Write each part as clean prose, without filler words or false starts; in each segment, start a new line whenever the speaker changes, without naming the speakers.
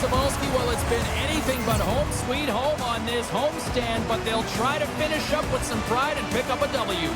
Savalsky, well, it's been anything but home sweet home on this homestand, but they'll try to finish up with some pride and pick up a W.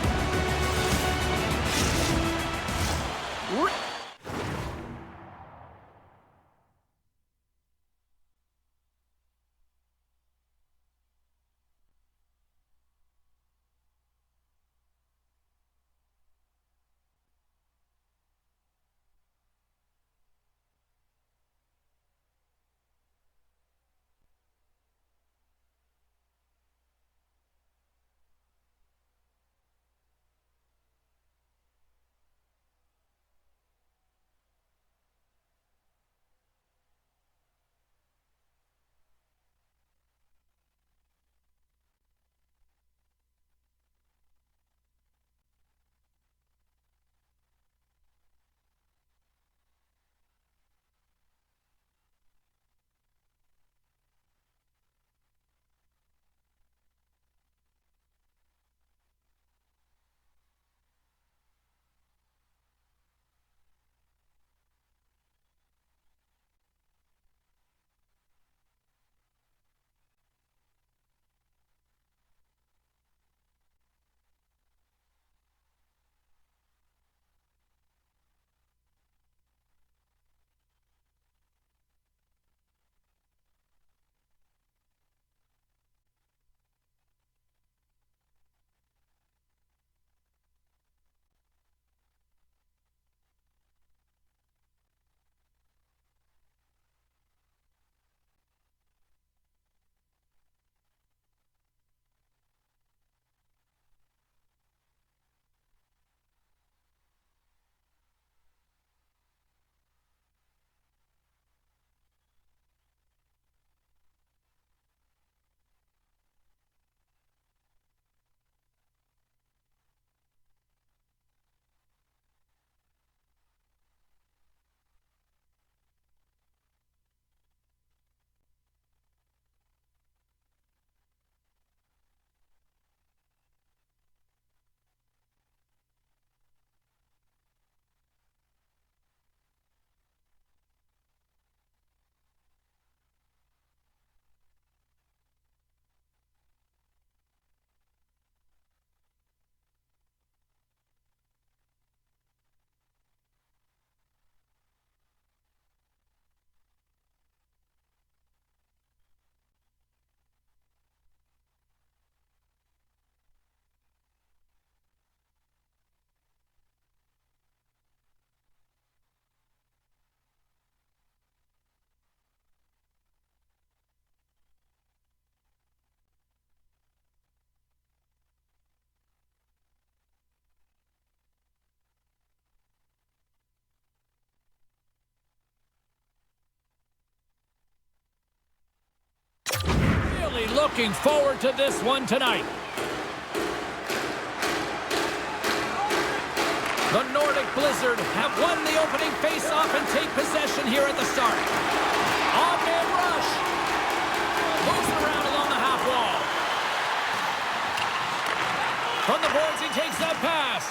Looking forward to this one tonight. The Nordic Blizzard have won the opening face-off and take possession here at the start. On-man rush. Moves around along the half wall. From the boards, he takes that pass.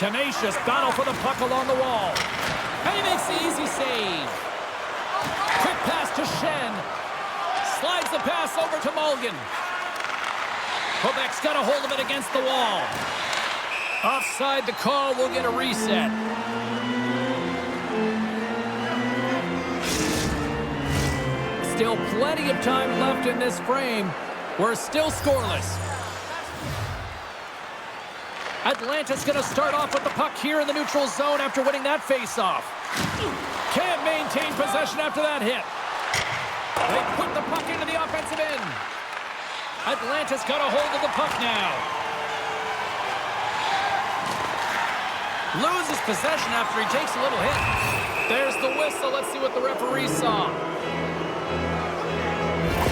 Tenacious battle for the puck along the wall. And he makes the easy save. Quick pass to Shen. Slides the pass over to Mulligan. Quebec's got a hold of it against the wall. Offside the call, will get a reset. Still plenty of time left in this frame. We're still scoreless. Atlanta's going to start off with the puck here in the neutral zone after winning that face-off. Can't maintain possession after that hit. They put the puck into the offensive end. Atlanta's got a hold of the puck now. Loses possession after he takes a little hit. There's the whistle. Let's see what the referee saw.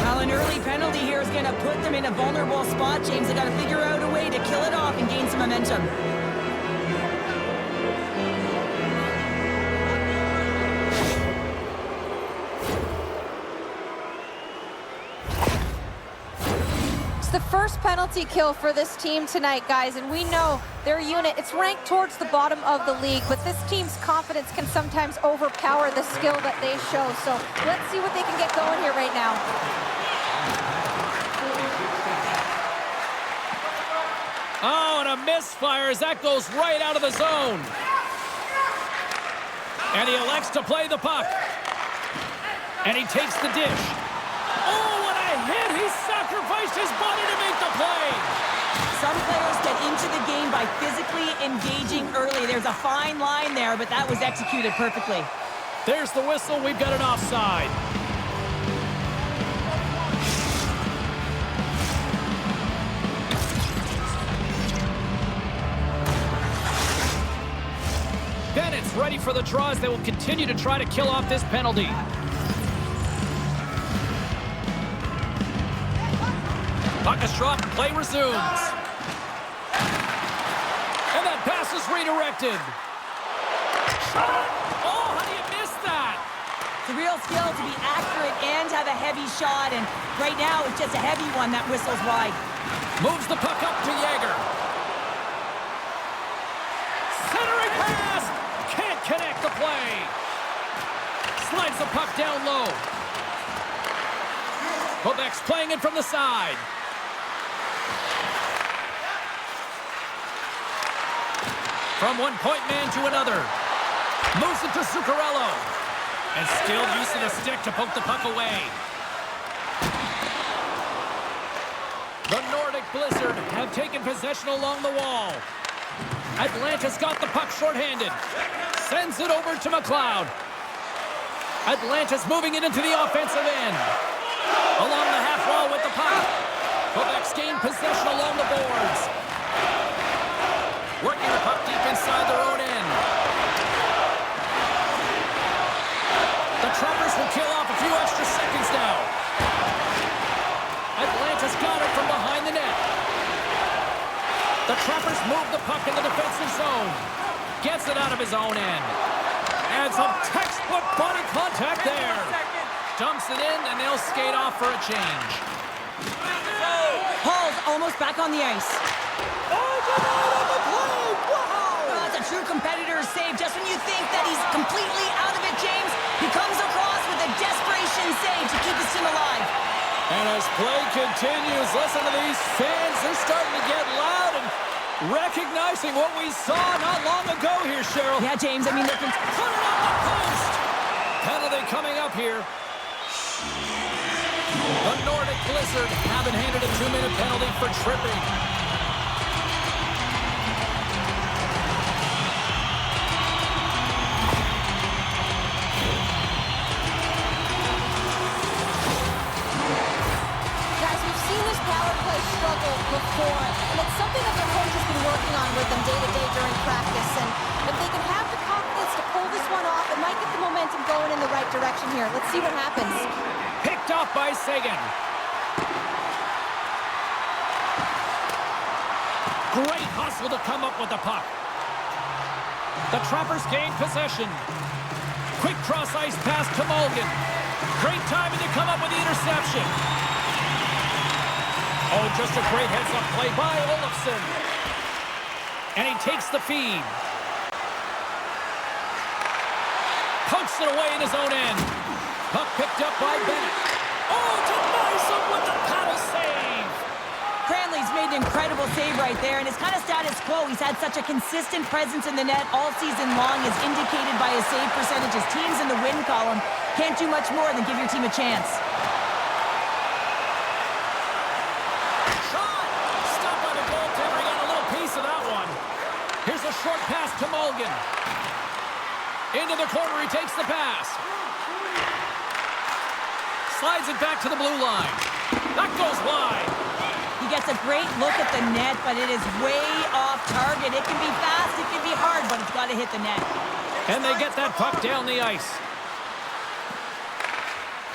Well, an early penalty here is going to put them in a vulnerable spot, James. They got to figure out a way to kill it off and gain some momentum.
first penalty kill for this team tonight, guys, and we know their unit, it's ranked towards the bottom of the league, but this team's confidence can sometimes overpower the skill that they show. So let's see what they can get going here right now.
Oh, and a misfire as that goes right out of the zone. And he elects to play the puck. And he takes the dish. Oh, what a hit! He sacrificed his body to make the play.
Some players get into the game by physically engaging early. There's a fine line there, but that was executed perfectly.
There's the whistle. We've got an offside. Bennett's ready for the draws. They will continue to try to kill off this penalty. Puck is dropped. Play resumes. And that pass is redirected. Oh, how do you miss that?
It's a real skill to be accurate and have a heavy shot, and right now it's just a heavy one that whistles wide.
Moves the puck up to Yager. Centering pass! Can't connect the play. Slides the puck down low. Quebec's playing it from the side. From one point man to another. Moves it to Zuccarello. And still using the stick to poke the puck away. The Nordic Blizzard have taken possession along the wall. Atlanta's got the puck shorthanded. Sends it over to McLeod. Atlanta's moving it into the offensive end. Along the half wall with the puck. Quebec's gained possession along the boards. Working the puck deep inside their own end. The Trappers will kill off a few extra seconds now. Atlanta's got it from behind the net. The Trappers move the puck in the defensive zone. Gets it out of his own end. And some textbook body contact there. Dumps it in, and they'll skate off for a change.
Hall's almost back on the ice.
Oh, denied on the play! Wow!
That's a true competitor's save. Just when you think that he's completely out of it, James, he comes across with a desperation save to keep his team alive.
And as play continues, listen to these fans. They're starting to get loud and recognizing what we saw not long ago here, Cheryl.
Yeah, James, I mean, they can
Put it on the post! Penalty coming up here. The Nordic Blizzard have been handed a 2-minute penalty for tripping.
Struggle before, and it's something that their coach has been working on with them day to day during practice, and if they can have the confidence to pull this one off, it might get the momentum going in the right direction here. Let's see what happens.
Picked off by Sagan. Great hustle to come up with the puck. The Trappers gain possession. Quick cross-ice pass to Mulligan. Great timing to come up with the interception. Oh, just a great heads-up play by Olofsson. And he takes the feed. Pokes it away in his own end. Puck picked up by Bennett. Oh, denies him with the paddle save.
Cranley's made an incredible save right there, and it's kind of status quo. He's had such a consistent presence in the net all season long, as indicated by his save percentages. Teams in the win column can't do much more than give your team a chance.
Here's a short pass to Mulligan. Into the corner, he takes the pass. Slides it back to the blue line. That goes wide.
He gets a great look at the net, but it is way off target. It can be fast, it can be hard, but it's got to hit the net.
And they get that puck down the ice.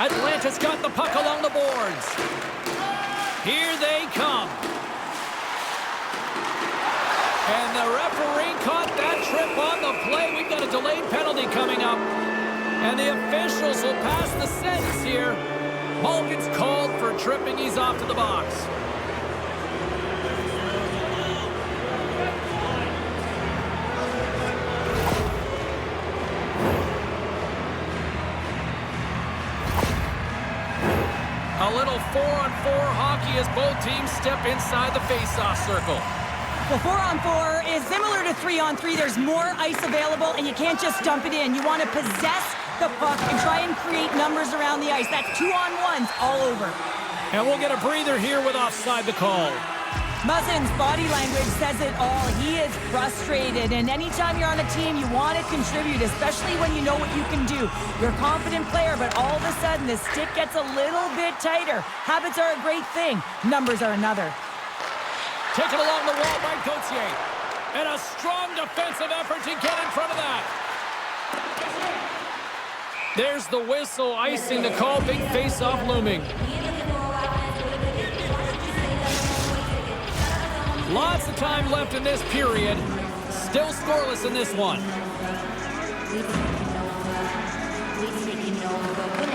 Atlanta's got the puck along the boards. Here they come. And the referee caught that trip on the play. We've got a delayed penalty coming up. And the officials will pass the sentence here. Mulligan's called for tripping. He's off to the box. hockey as both teams step inside the face-off circle.
Well, 4-on-4 is similar to 3-on-3. There's more ice available, and you can't just dump it in. You want to possess the puck and try and create numbers around the ice. That's 2-on-1s all over.
And we'll get a breather here with offside the call.
Muzzin's body language says it all. He is frustrated, and anytime you're on a team, you want to contribute, especially when you know what you can do. You're a confident player, but all of a sudden, the stick gets a little bit tighter. Habits are a great thing. Numbers are another.
Taken along the wall by Gauthier. And a strong defensive effort to get in front of that. There's the whistle, icing the call. Big face-off looming. Lots of time left in this period. Still scoreless in this one.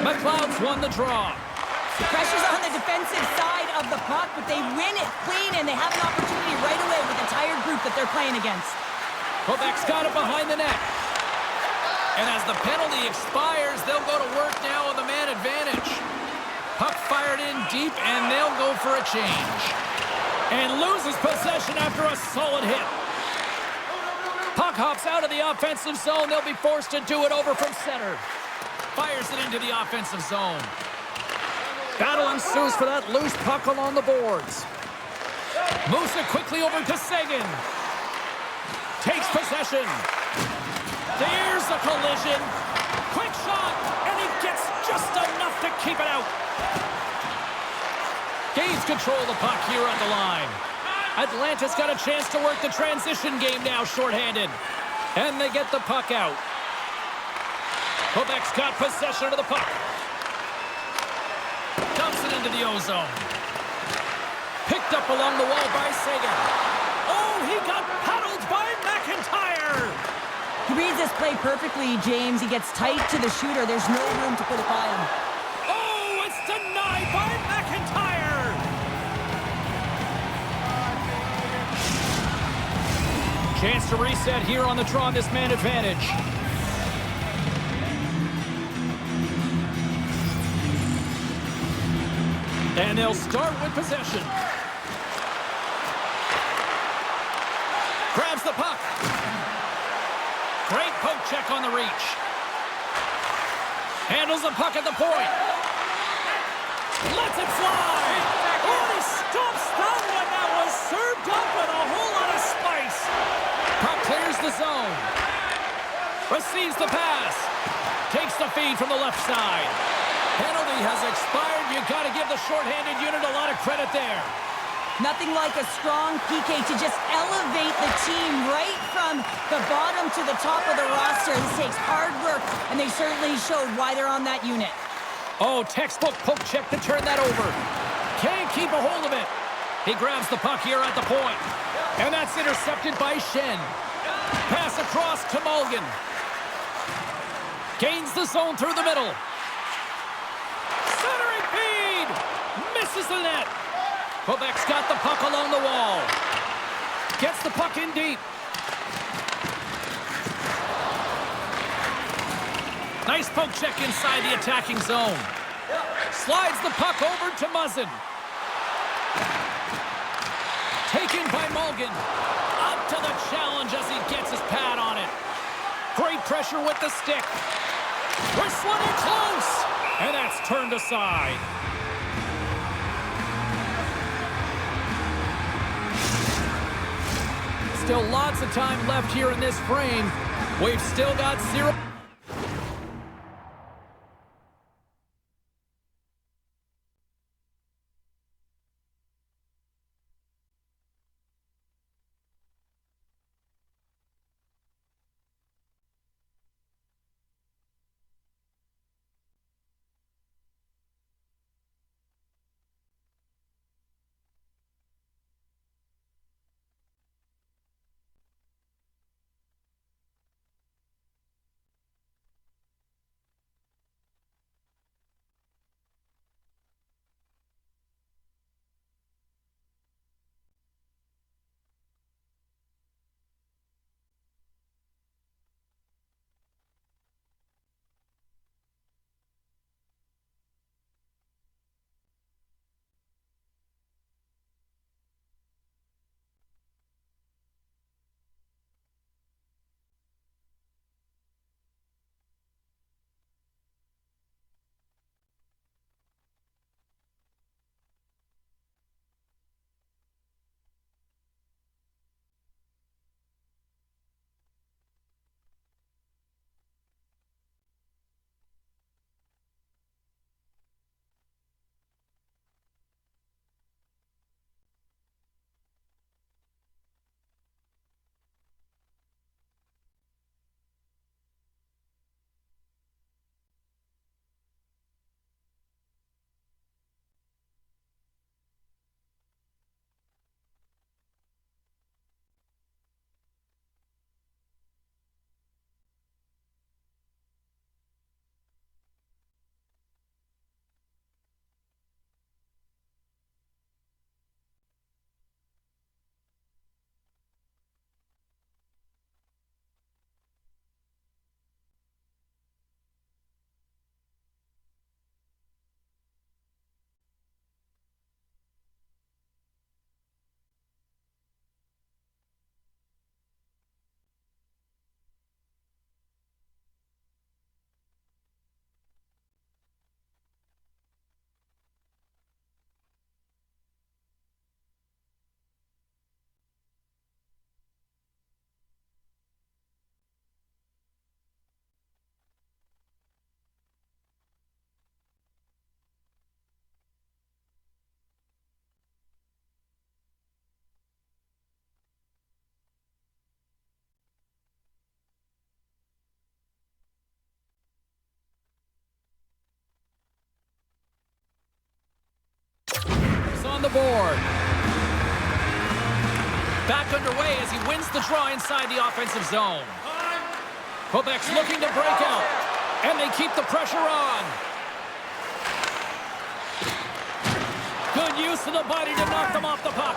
McLeod's won the draw.
Pressure's on the defensive side of the puck, but they win it clean, and they have an opportunity right away with the tired group that they're playing against.
Quebec's got it behind the net. And as the penalty expires, they'll go to work now on the man advantage. Puck fired in deep, and they'll go for a change. And loses possession after a solid hit. Puck hops out of the offensive zone. They'll be forced to do it over from center. Fires it into the offensive zone. Battle ensues for that loose puck along the boards. Moves it quickly over to Saison. Takes possession. There's a collision. Quick shot, and he gets just enough to keep it out. Gains control of the puck here at the line. Atlanta's got a chance to work the transition game now, shorthanded. And they get the puck out. Quebec's got possession of the puck. Dumps it into the ozone. Picked up along the wall by Sagan. Oh, he got paddled by McIntyre.
He reads this play perfectly, James. He gets tight to the shooter. There's no room to put it by him.
Oh, it's denied by McIntyre. Chance to reset here on the draw on this man advantage. And they'll start with possession. Grabs the puck. Great poke check on the reach. Handles the puck at the point. Lets it fly. Oh, he stomps that one. That was served up with a whole lot of spice. Puck clears the zone. Receives the pass. Takes the feed from the left side. Penalty has expired. You got to give the shorthanded unit a lot of credit there.
Nothing like a strong PK to just elevate the team right from the bottom to the top of the roster. This takes hard work, and they certainly showed why they're on that unit.
Oh, textbook poke check to turn that over. Can't keep a hold of it. He grabs the puck here at the point. And that's intercepted by Shen. Pass across to Mulligan. Gains the zone through the middle. Centering feed. Misses the net. Quebec's got the puck along the wall. Gets the puck in deep. Nice poke check inside the attacking zone. Slides the puck over to Muzzin. Taken by Mulligan. Up to the challenge as he gets his pad on it. Great pressure with the stick. Whistling it close. And that's turned aside. Still lots of time left here in this frame. We've still got 0. board. Back underway as he wins the draw inside the offensive zone. Quebec's looking to break out, and they keep the pressure on. Good use of the body to knock them off the puck.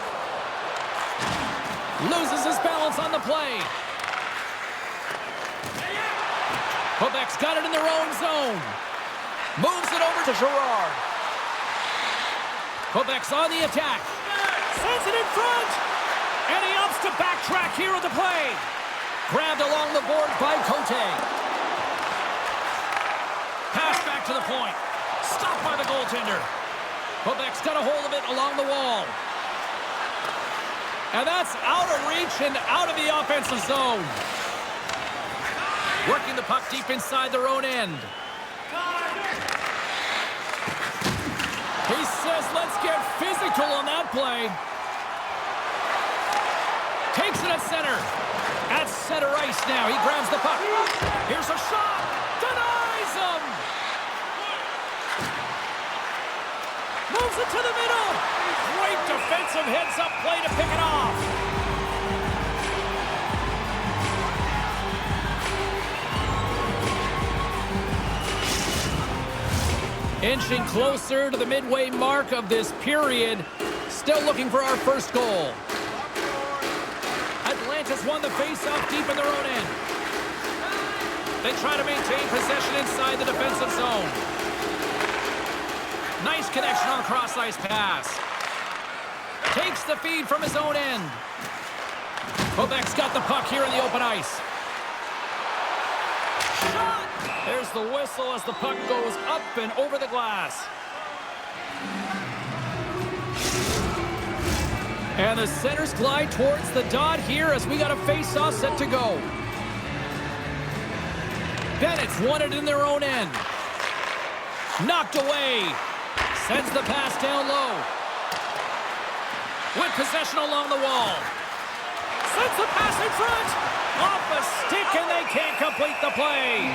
Loses his balance on the play. Quebec's got it in their own zone. Moves it over to Girard. Quebec's on the attack. Sends it in front. And he opts to backtrack here on the play. Grabbed along the board by Cote. Pass back to the point. Stopped by the goaltender. Quebec's got a hold of it along the wall. And that's out of reach and out of the offensive zone. Working the puck deep inside their own end. He says, let's get physical on that play. Takes it at center. At center ice now. He grabs the puck. Here's a shot. Denies him. Moves it to the middle. Great defensive heads-up play to pick it off. Inching closer to the midway mark of this period. Still looking for our first goal. Atlanta's won the face-off deep in their own end. They try to maintain possession inside the defensive zone. Nice connection on the cross-ice pass. Takes the feed from his own end. Quebec's got the puck here in the open ice. Shot! There's the whistle as the puck goes up and over the glass. And the centers glide towards the dot here as we got a face-off set to go. Bennett's won it in their own end. Knocked away. Sends the pass down low. With possession along the wall. Sends the pass in front. Off a stick and they can't complete the play.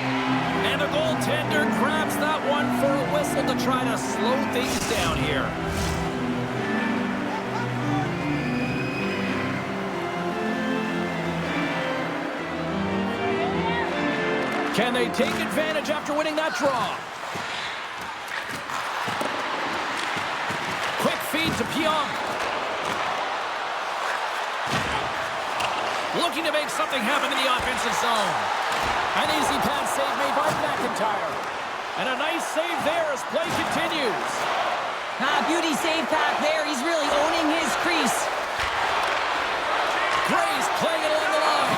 And the goaltender grabs that one for a whistle to try to slow things down here. Can they take advantage after winning that draw? Quick feed to Pionk. Looking to make something happen in the offensive zone. An easy pad save made by McIntyre. And a nice save there as play continues.
Beauty save pack there. He's really owning his crease.
Gray's playing it along the line.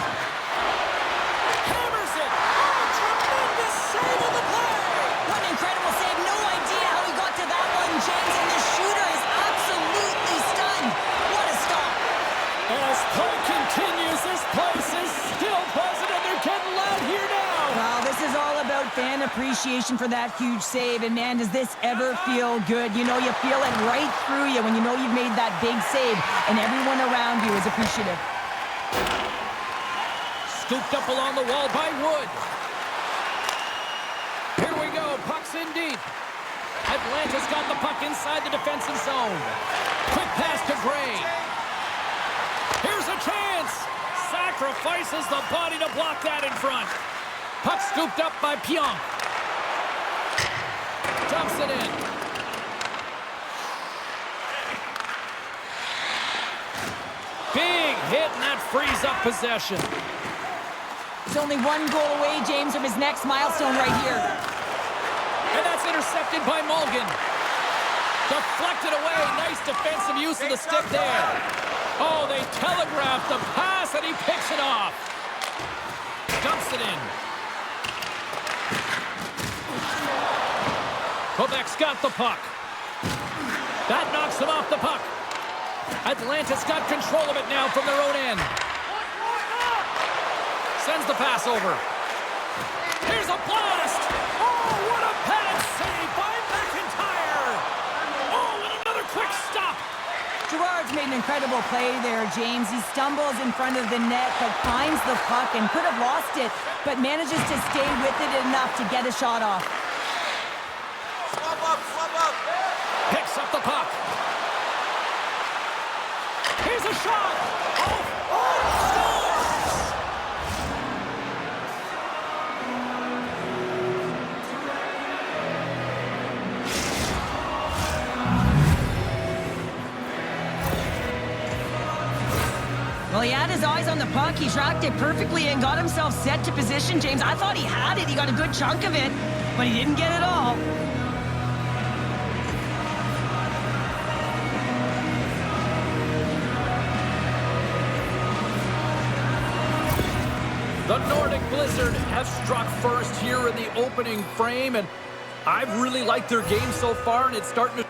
Hammers it. Oh, tremendous save on the play.
What an incredible save. No idea how he got to that one, James. And the shooter is absolutely stunned. What a stop.
As play continues, this place is still buzzing and they're getting loud here now.
Well, this is all about fan appreciation for that huge save. And man, does this ever feel good. You know, you feel it right through you when you know you've made that big save and everyone around you is appreciative.
Scooped up along the wall by Wood. Here we go, puck's in deep. Atlanta's got the puck inside the defensive zone. Quick pass to Gray. Here's a chance. Sacrifices the body to block that in front. Puck scooped up by Pionk. Dumps it in. Big hit, and that frees up possession.
He's only one goal away, James, from his next milestone right here.
And that's intercepted by Mulligan. Deflected away. Nice defensive use of the stick there. Oh, they telegraphed the pass, and he picks it off. Dumps it in. Quebec's got the puck. That knocks them off the puck. Atlanta's got control of it now from their own end. Sends the pass over. Here's a blast. Oh, what a pad save by McIntyre. Oh, and another quick stop.
Girard's made an incredible play there, James. He stumbles in front of the net, but finds the puck and could have lost it, but manages to stay with it enough to get a shot off.
Swap up. Picks up the puck. Here's a shot. Oh, scores!
Well, he had his eyes on the puck. He tracked it perfectly and got himself set to position, James. I thought he had it. He got a good chunk of it, but he didn't get it all.
The Nordic Blizzard have struck first here in the opening frame, and I've really liked their game so far, and it's starting to...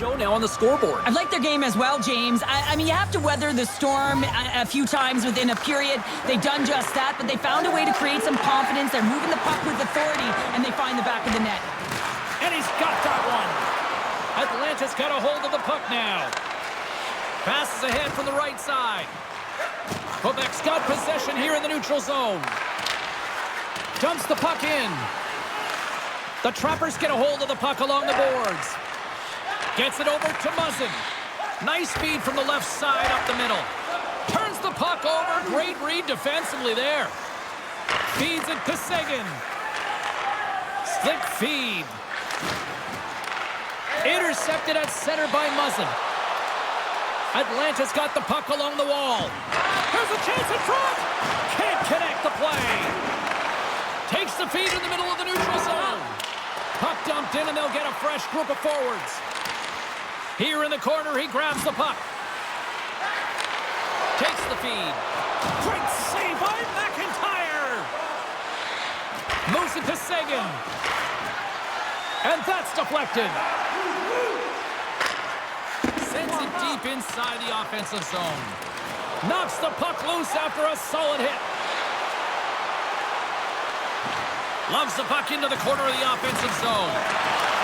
Show now on the scoreboard.
I like their game as well, James. I mean, you have to weather the storm a few times within a period. They've done just that, but they found a way to create some confidence. They're moving the puck with authority, and they find the back of the net.
And he's got that one. Atlanta's got a hold of the puck now. Passes ahead from the right side. Quebec's got possession here in the neutral zone. Dumps the puck in. The Trappers get a hold of the puck along the boards. Gets it over to Muzzin. Nice feed from the left side up the middle. Turns the puck over. Great read defensively there. Feeds it to Saison. Slick feed. Intercepted at center by Muzzin. Atlanta's got the puck along the wall. There's a chance in front. Can't connect the play. Takes the feed in the middle of the neutral zone. Puck dumped in, and they'll get a fresh group of forwards. Here in the corner, he grabs the puck. Takes the feed. Great save by McIntyre. Moves it to Saison. And that's deflected. Sends it deep inside the offensive zone. Knocks the puck loose after a solid hit. Loves the puck into the corner of the offensive zone.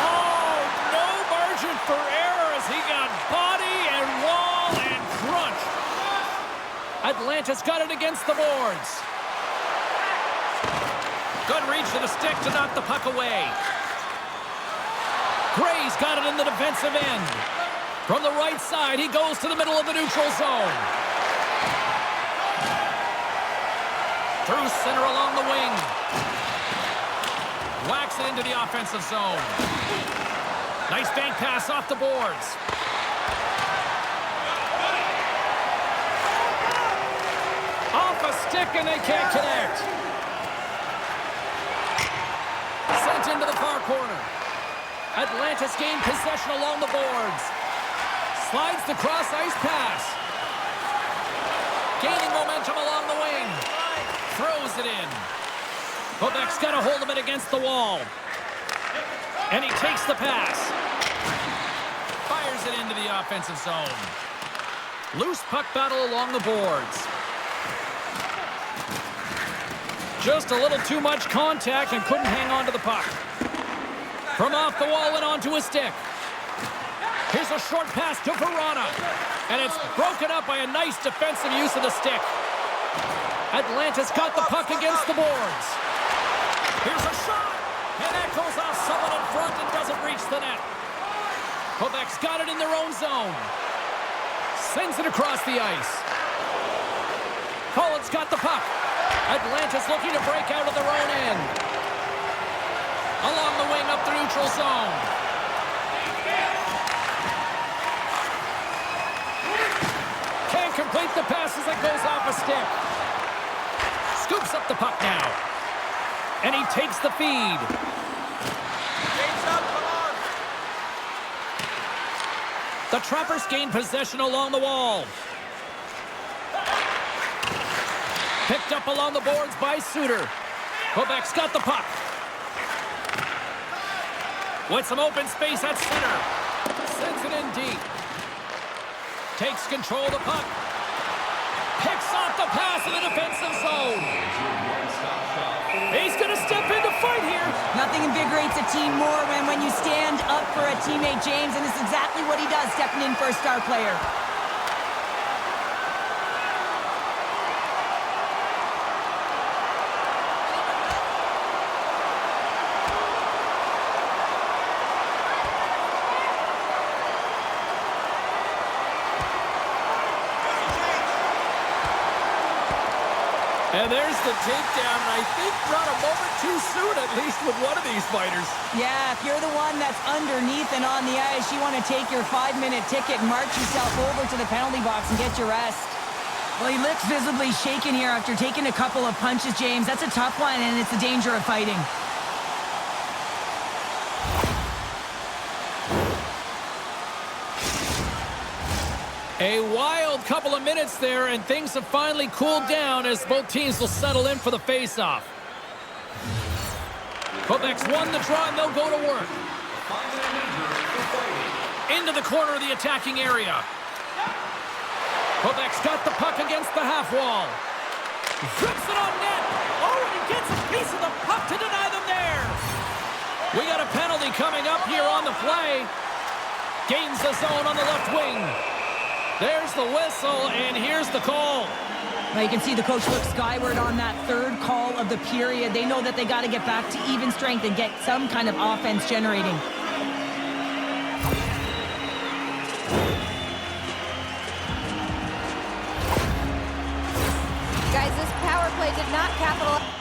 Oh, no margin for error. He got body and wall and crunch. Atlanta's got it against the boards. Good reach to the stick to knock the puck away. Gray's got it in the defensive end. From the right side, he goes to the middle of the neutral zone. Through center along the wing. Whacks it into the offensive zone. Nice bank pass off the boards. Off a stick, and they can't connect. Sent into the far corner. Atlantis gained possession along the boards. Slides the cross-ice pass. Gaining momentum along the wing. Throws it in. Quebec's got a hold of it against the wall. And he takes the pass. Fires it into the offensive zone. Loose puck battle along the boards. Just a little too much contact and couldn't hang on to the puck. From off the wall and onto a stick. Here's a short pass to Verona. And it's broken up by a nice defensive use of the stick. Atlantis got the puck against the boards. Here's a shot. And that goes off someone in front and doesn't reach the net. Quebec's got it in their own zone. Sends it across the ice. Collins got the puck. Atlantis looking to break out of their own end. Along the wing up the neutral zone. Can't complete the pass as it goes off a stick. Scoops up the puck now. And he takes the feed. The Trappers gain possession along the wall. Picked up along the boards by Suter. Quebec's got the puck. With some open space at center. Sends it in deep. Takes control of the puck. Picks off the pass in the defensive zone. He's going to step in to fight here.
Nothing invigorates a team more than when you stand up for a teammate, James, and this is exactly what he does, stepping in for a star player.
And there's the takedown, and I think brought a moment too soon, at least with one of these fighters.
Yeah, if you're the one that's underneath and on the ice, you want to take your 5-minute ticket and march yourself over to the penalty box and get your rest. Well, he looks visibly shaken here after taking a couple of punches, James. That's a tough one, and it's the danger of fighting.
A wild couple of minutes there, and things have finally cooled down as both teams will settle in for the face-off. Quebec's won the draw, and they'll go to work. Into the corner of the attacking area. Quebec's got the puck against the half wall. Flips it on net. Oh, and he gets a piece of the puck to deny them there. We got a penalty coming up here on the play. Gains the zone on the left wing. There's the whistle, and here's the call.
Now you can see the coach look skyward on that third call of the period. They know that they got to get back to even strength and get some kind of offense generating.
Guys, this power play did not capitalize.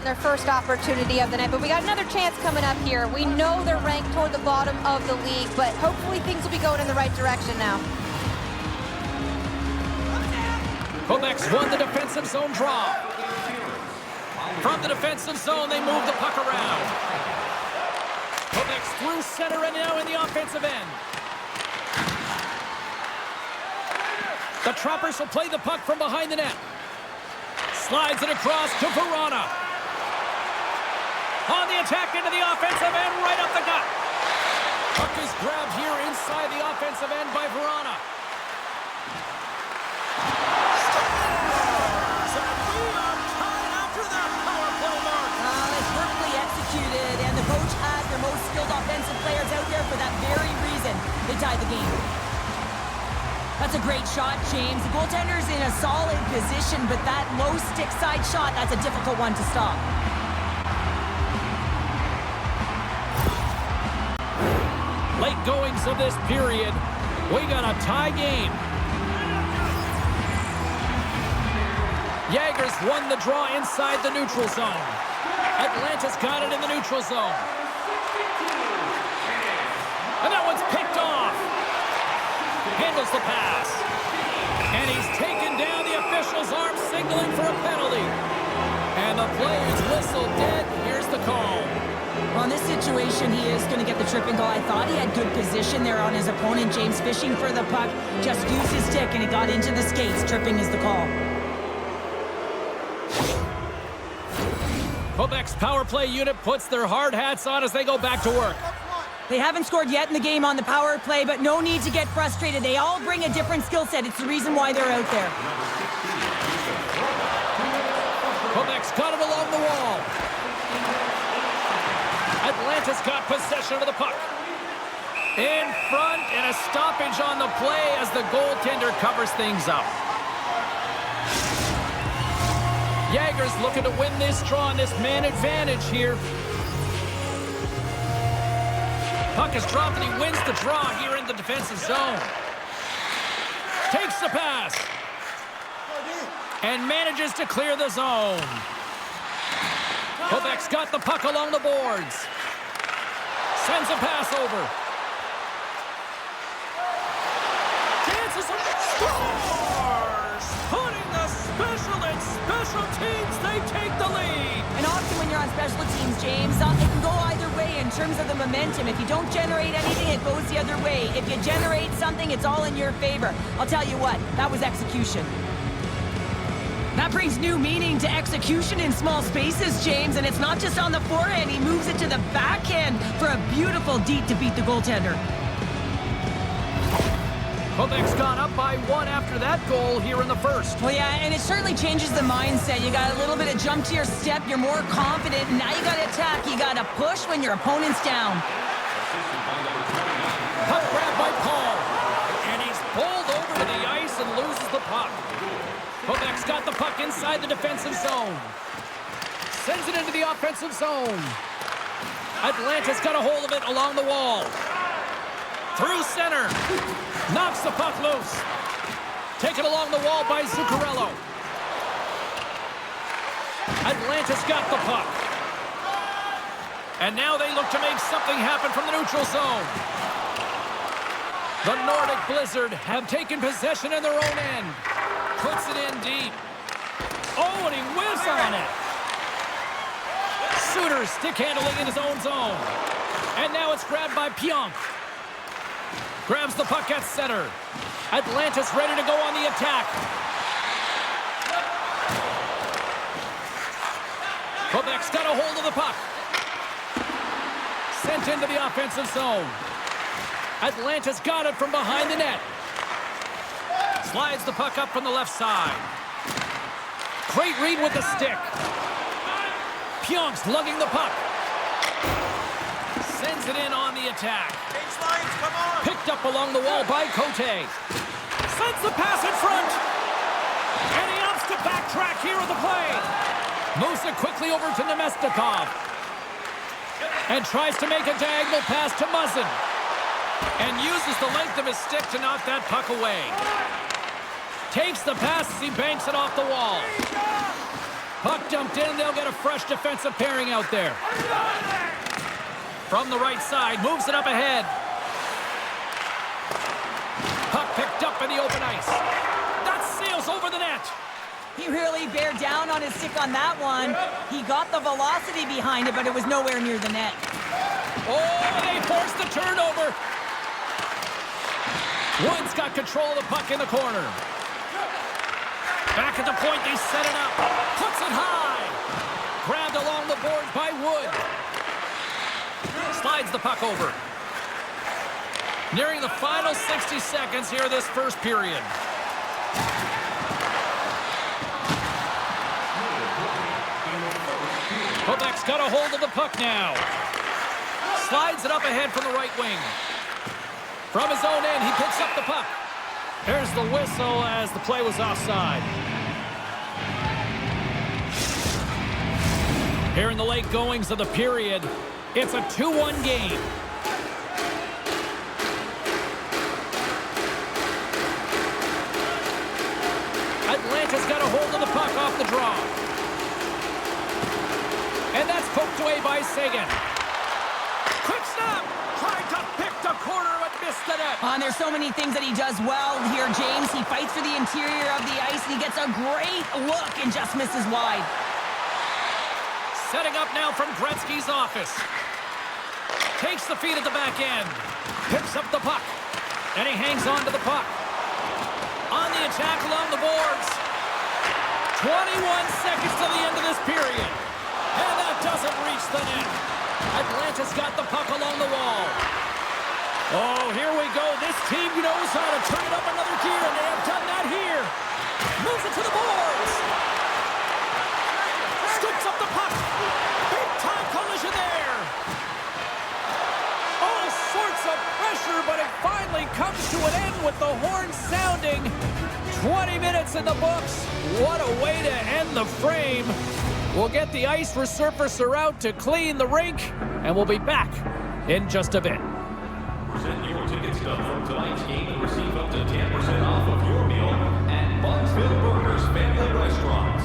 their first opportunity of the night. But we got another chance coming up here. We know they're ranked toward the bottom of the league, but hopefully things will be going in the right direction now.
Quebec's won the defensive zone draw. From the defensive zone, they move the puck around. Quebec's through center and now in the offensive end. The Trappers will play the puck from behind the net. Slides it across to Verona. On the attack into the offensive end, right up the gut. Puck is grabbed here inside the offensive end by Verona.
It's perfectly executed, and the coach has their most skilled offensive players out there for that very reason. They tied the game. That's a great shot, James. The goaltender's in a solid position, but that low stick side shot, that's a difficult one to stop.
Late goings of this period. We got a tie game. Jaegers won the draw inside the neutral zone. Atlanta's got it in the neutral zone. And that one's picked off. Handles the pass. And he's taken down. The official's arm signaling for a penalty. And the play is whistled dead. Here's the call.
Well, in this situation, he is going to get the tripping goal. I thought he had good position there on his opponent. James fishing for the puck. Just used his stick, and it got into the skates. Tripping is the call.
Quebec's power play unit puts their hard hats on as they go back to work.
They haven't scored yet in the game on the power play, but no need to get frustrated. They all bring a different skill set. It's the reason why they're out there.
Quebec's got it along the wall. Atlanta's got possession of the puck. In front, and a stoppage on the play as the goaltender covers things up. Jaegers looking to win this draw on this man advantage here. Puck is dropped and he wins the draw here in the defensive zone. Takes the pass. And manages to clear the zone. Quebec's got the puck along the boards. Sends a pass over. Dances up. Scores! Putting the special in special teams. They take the lead.
And often when you're on special teams, James, it can go either way in terms of the momentum. If you don't generate anything, it goes the other way. If you generate something, it's all in your favor. I'll tell you what, that was execution. That brings new meaning to execution in small spaces, James, and it's not just on the forehand. He moves it to the backhand for a beautiful deed to beat the goaltender.
Quebec's gone up by one after that goal here in the first.
Well, yeah, and it certainly changes the mindset. You got a little bit of jump to your step. You're more confident, and now you got to attack. You got to push when your opponent's down.
Puck grabbed by Paul, and he's pulled over to the ice and loses the puck. Quebec's got the puck inside the defensive zone. Sends it into the offensive zone. Atlanta's got a hold of it along the wall. Through center. Knocks the puck loose. Taken along the wall by Zuccarello. Atlanta's got the puck. And now they look to make something happen from the neutral zone. The Nordic Blizzard have taken possession in their own end. Puts it in deep. Oh, and he whiffs on it. Suter stick handling in his own zone. And now it's grabbed by Pionk. Grabs the puck at center. Atlanta's ready to go on the attack. Quebec's got a hold of the puck. Sent into the offensive zone. Atlanta's got it from behind the net. Slides the puck up from the left side. Great read with the stick. Pionk's lugging the puck. Sends it in on the attack. Picked up along the wall by Cote. Sends the pass in front. And he opts to backtrack here with the play. Moves it quickly over to Nemestikov. And tries to make a diagonal pass to Muzzin. And uses the length of his stick to knock that puck away. Takes the pass as he banks it off the wall. Puck dumped in. They'll get a fresh defensive pairing out there. From the right side, moves it up ahead. Puck picked up in the open ice. That sails over the net.
He really bared down on his stick on that one. He got the velocity behind it, but it was nowhere near the net.
Oh, they forced the turnover. Wood's got control of the puck in the corner. Back at the point, they set it up. Puts it high. Grabbed along the boards by Wood. Slides the puck over. Nearing the final 60 seconds here this first period. Quebec's got a hold of the puck now. Slides it up ahead from the right wing. From his own end, he picks up the puck. There's the whistle as the play was offside. Here in the late goings of the period, it's a 2-1 game. Atlanta's got a hold of the puck off the draw. And that's poked away by Saison. Quick snap! Tried to pick the corner but missed the net.
And there's so many things that he does well here, James. He fights for the interior of the ice, and he gets a great look and just misses wide.
Setting up now from Gretzky's office. Takes the feed at the back end. Picks up the puck. And he hangs on to the puck. On the attack along the boards. 21 seconds to the end of this period. And that doesn't reach the net. Atlanta's got the puck along the wall. Oh, here we go. This team knows how to turn it up another gear, and they have done that here. Moves it to the boards. Scoops up the puck. Big-time collision there. All sorts of pressure, but it finally comes to an end with the horn sounding. 20 minutes in the books. What a way to end the frame. We'll get the ice resurfacer out to clean the rink, and we'll be back in just a bit.
Present your ticket stub from tonight's game and receive up to 10% off of your meal at Bunsville Burgers Family Restaurants.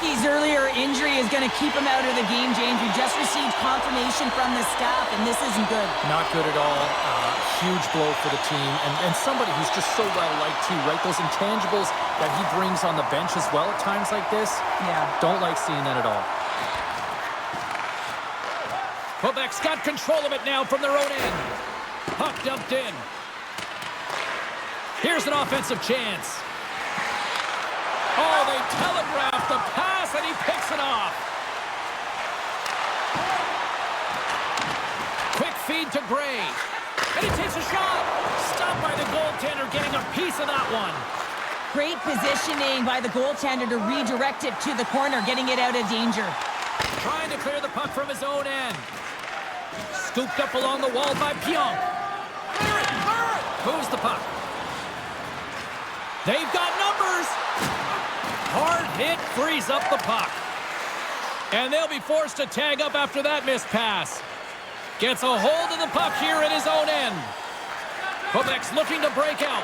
Hockey's earlier injury is going to keep him out of the game, James. We just received confirmation from the staff, and this isn't good.
Not good at all. Huge blow for the team, and somebody who's just so well-liked too, right? Those intangibles that he brings on the bench as well at times like this.
Yeah.
Don't like seeing that at all. Quebec's got control of it now from their own end. Puck dumped in. Here's an offensive chance. Oh, they telegraphed the pass, and he picks it off. Quick feed to Gray. And he takes a shot. Stopped by the goaltender, getting a piece of that one.
Great positioning by the goaltender to redirect it to the corner, getting it out of danger.
Trying to clear the puck from his own end. Scooped up along the wall by Pionk. Moves the puck. They've got numbers. Hard hit frees up the puck. And they'll be forced to tag up after that missed pass. Gets a hold of the puck here at his own end. Quebec's looking to break out.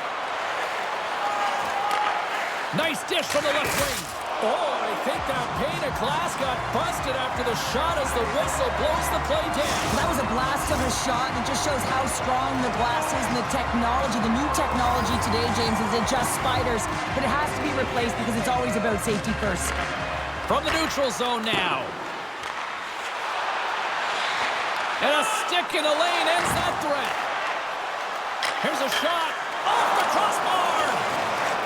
Nice dish from the left wing. Oh, I think that pane of glass got busted after the shot as the whistle blows the play down.
That was a blast of a shot, and it just shows how strong the glass is and the technology. The new technology today, James, is it just spiders, but it has to be replaced because it's always about safety first.
From the neutral zone now. And a stick in the lane ends that threat. Here's a shot off the crossbar.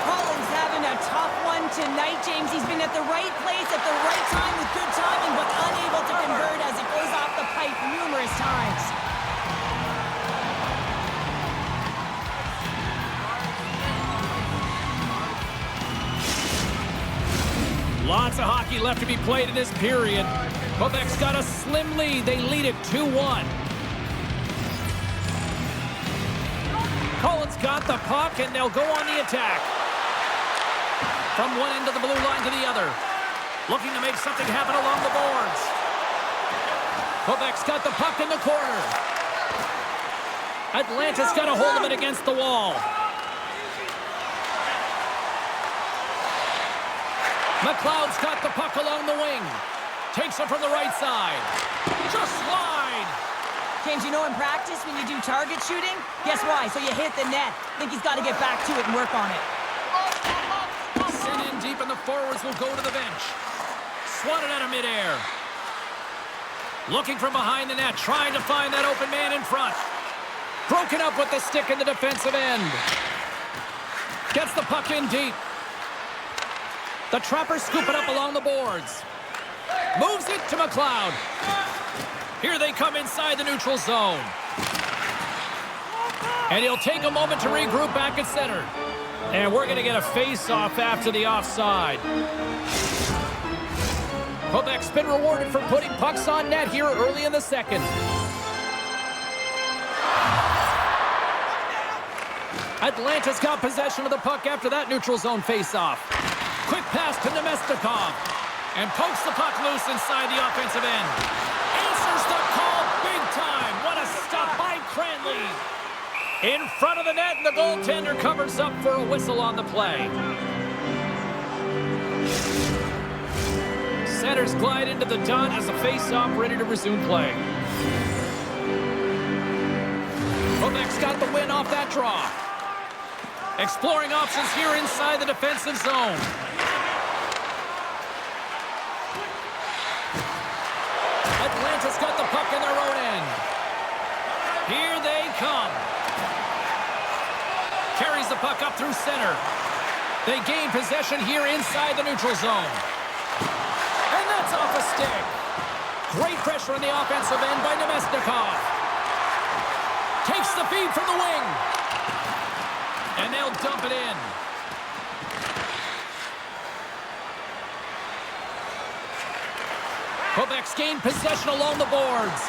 Collins having a tough one tonight, James. He's been at the right place at the right time with good timing, but unable to convert as it goes off the pipe numerous times.
Lots of hockey left to be played in this period. Quebec's got a slim lead. They lead it 2-1. Collins got the puck, and they'll go on the attack. From one end of the blue line to the other. Looking to make something happen along the boards. Quebec's got the puck in the corner. Atlanta's got a hold of it against the wall. McLeod's got the puck along the wing. Takes it from the right side. Just wide.
James, you know in practice when you do target shooting, guess why? So you hit the net. I think he's got to get back to it and work on it.
Sent in deep, and the forwards will go to the bench. Swatted out of midair. Looking from behind the net, trying to find that open man in front. Broken up with the stick in the defensive end. Gets the puck in deep. The Trappers scoop it up along the boards. Moves it to McLeod. Here they come inside the neutral zone. And he'll take a moment to regroup back at center. And we're going to get a face-off after the offside. Quebec's been rewarded for putting pucks on net here early in the second. Atlanta's got possession of the puck after that neutral zone face-off. Quick pass to Nemestikov. And pokes the puck loose inside the offensive end. Answers the call big time. What a stop by Cranley. In front of the net, and the goaltender covers up for a whistle on the play. Centers glide into the dot as a face-off ready to resume play. Quebec's got the win off that draw. Exploring options here inside the defensive zone. Atlanta's got the puck in their own end. Here they come. Carries the puck up through center. They gain possession here inside the neutral zone. And that's off a stick. Great pressure on the offensive end by Nemestikov. Takes the feed from the wing. And they'll dump it in. Quebec's gained possession along the boards.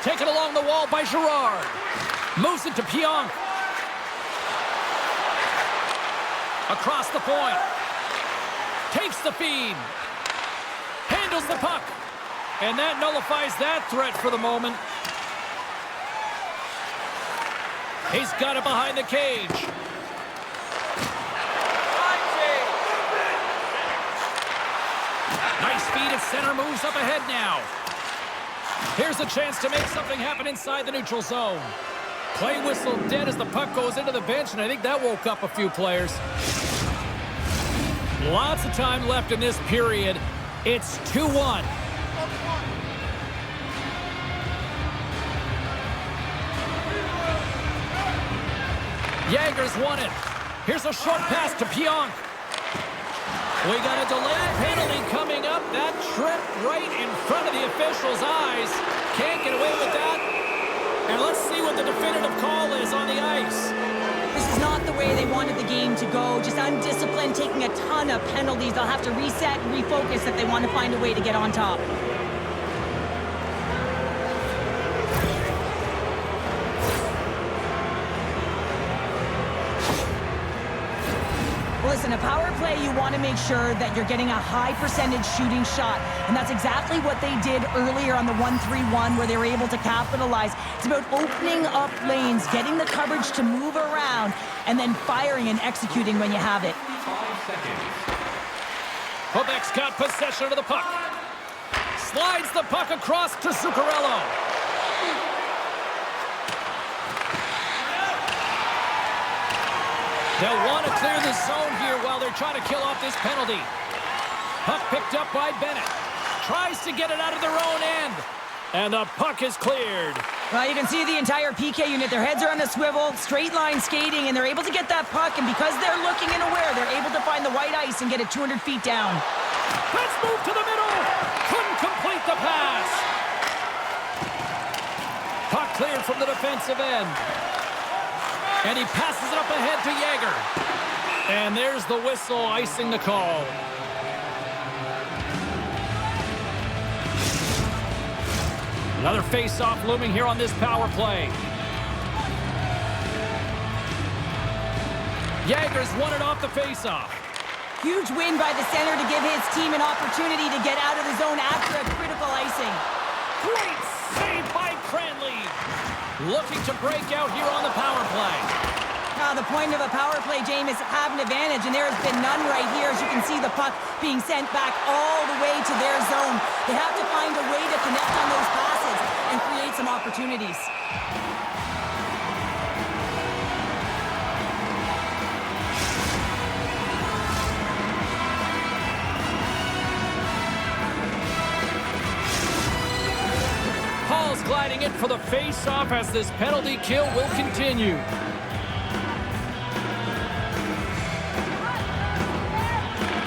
Taken along the wall by Girard. Moves it to Pionk. Across the point. Takes the feed. Handles the puck. And that nullifies that threat for the moment. He's got it behind the cage. center moves up ahead now. Here's a chance to make something happen inside the neutral zone. Play whistle dead as the puck goes into the bench, and I think that woke up a few players. Lots of time left in this period. It's 2-1. Jager's won it. Here's a short pass to Pionk. We got a delayed penalty coming up. That tripped right in front of the official's eyes. Can't get away with that. And let's see what the definitive call is on the ice.
This is not the way they wanted the game to go. Just undisciplined, taking a ton of penalties. They'll have to reset and refocus if they want to find a way to get on top. Listen, a power play, you want to make sure that you're getting a high percentage shooting shot. And that's exactly what they did earlier on the 1-3-1 where they were able to capitalize. It's about opening up lanes, getting the coverage to move around, and then firing and executing when you have it.
5 seconds.
Quebec's got possession of the puck. Slides the puck across to Zuccarello. They'll want to clear the zone here while they're trying to kill off this penalty. Puck picked up by Bennett. Tries to get it out of their own end. And the puck is cleared.
Well, you can see the entire PK unit. Their heads are on a swivel, straight line skating, and they're able to get that puck. And because they're looking and aware, they're able to find the white ice and get it 200 feet down.
Let's move to the middle. Couldn't complete the pass. Puck cleared from the defensive end. And he passes it up ahead to Jager. And there's the whistle icing the call. Another face-off looming here on this power play. Jager's won it off the face-off.
Huge win by the center to give his team an opportunity to get out of the zone after a critical icing.
Great save by Cranley. Looking to break out here on the power play.
The point of a power play, James, is have an advantage, and there has been none right here. As you can see, the puck being sent back all the way to their zone. They have to find a way to connect on those passes and create some opportunities.
Paul's gliding in for the face-off as this penalty kill will continue.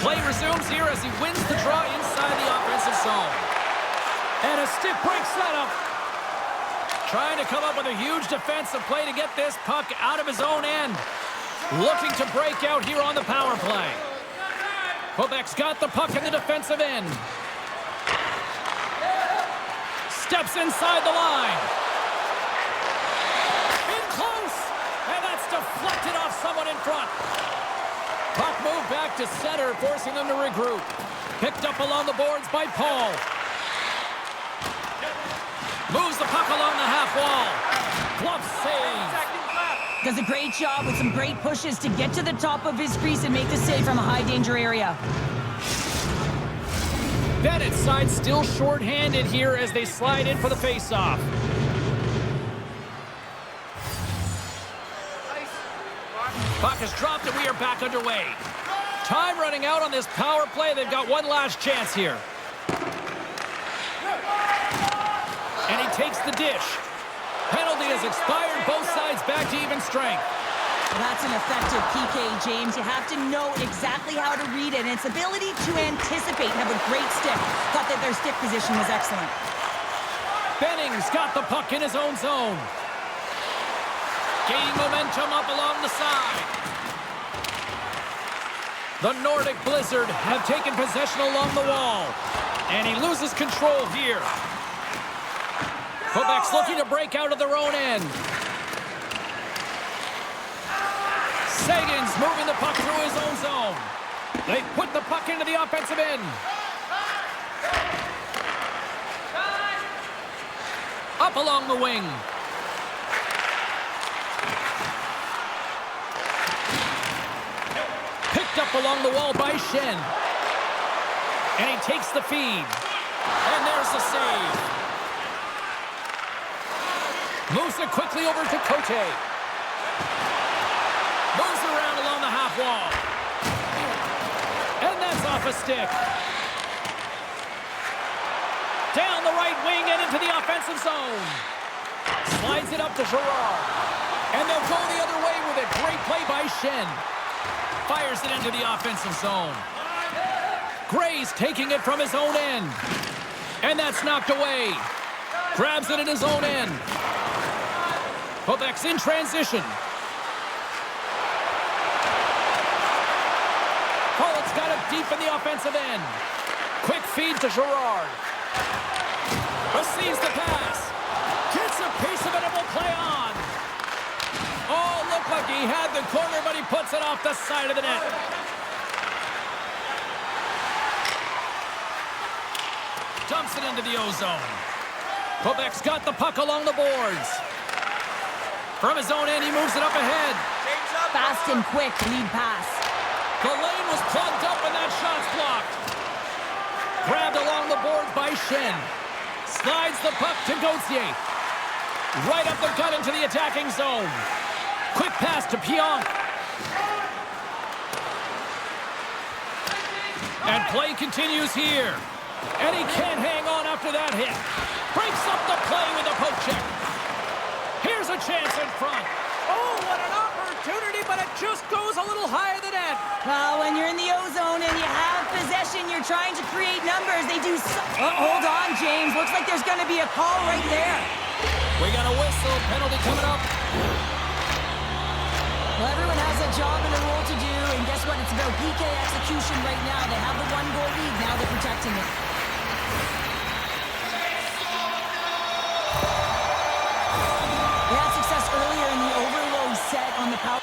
Play resumes here as he wins the draw inside the offensive zone. And a stick break setup. Trying to come up with a huge defensive play to get this puck out of his own end. Looking to break out here on the power play. Quebec's got the puck in the defensive end. Steps inside the line. In close. And that's deflected off someone in front. Puck moved back to center, forcing them to regroup. Picked up along the boards by Paul. Moves the puck along the half wall. Glove save.
Does a great job with some great pushes to get to the top of his crease and make the save from a high danger area.
Bennett's side still short-handed here as they slide in for the face-off. Puck is dropped and we are back underway. Time running out on this power play. They've got one last chance here. And he takes the dish. Penalty has expired. Both sides back to even strength.
Well, that's an effective PK, James. You have to know exactly how to read it, and its ability to anticipate and have a great stick. Thought that their stick position was excellent.
Benning's got the puck in his own zone. Gaining momentum up along the side. The Nordic Blizzard have taken possession along the wall. And he loses control here. Quebec's looking to break out of their own end. Sagan's moving the puck through his own zone. They put the puck into the offensive end. Up along the wing. Picked up along the wall by Shen. And he takes the feed. And there's the save. Moves it quickly over to Cote. Moves around along the half wall. And that's off a stick. Down the right wing and into the offensive zone. Slides it up to Girard. And they'll go the other way with it. Great play by Shen. Fires it into the offensive zone. Gray's taking it from his own end. And that's knocked away. Grabs it at his own end. Quebec's in transition. Pollock's got it deep in the offensive end. Quick feed to Girard. Receives the pass. Gets a piece of it and will play on. Oh, looked like he had the corner, but he puts it off the side of the net. Dumps it into the O-zone. Quebec's got the puck along the boards. From his own end, he moves it up ahead.
Fast and quick lead pass.
The lane was plugged up and that shot's blocked. Grabbed along the boards by Shen. Slides the puck to Gauthier. Right up the gut into the attacking zone. Quick pass to Pionk. And play continues here. And he can't hang on after that hit. Breaks up the play with a poke check. Here's a chance in front. Oh, what an opportunity, but it just goes a little higher than that.
Well, when you're in the O-zone and you have possession, you're trying to create numbers. They do so... hold on, James. Looks like there's going to be a call right there.
We got a whistle. Penalty coming up.
Well, everyone has a job and a role to do, and guess what? It's about PK execution right now. They have the one-goal lead. Now they're protecting it. They had success earlier in the overload set on the power.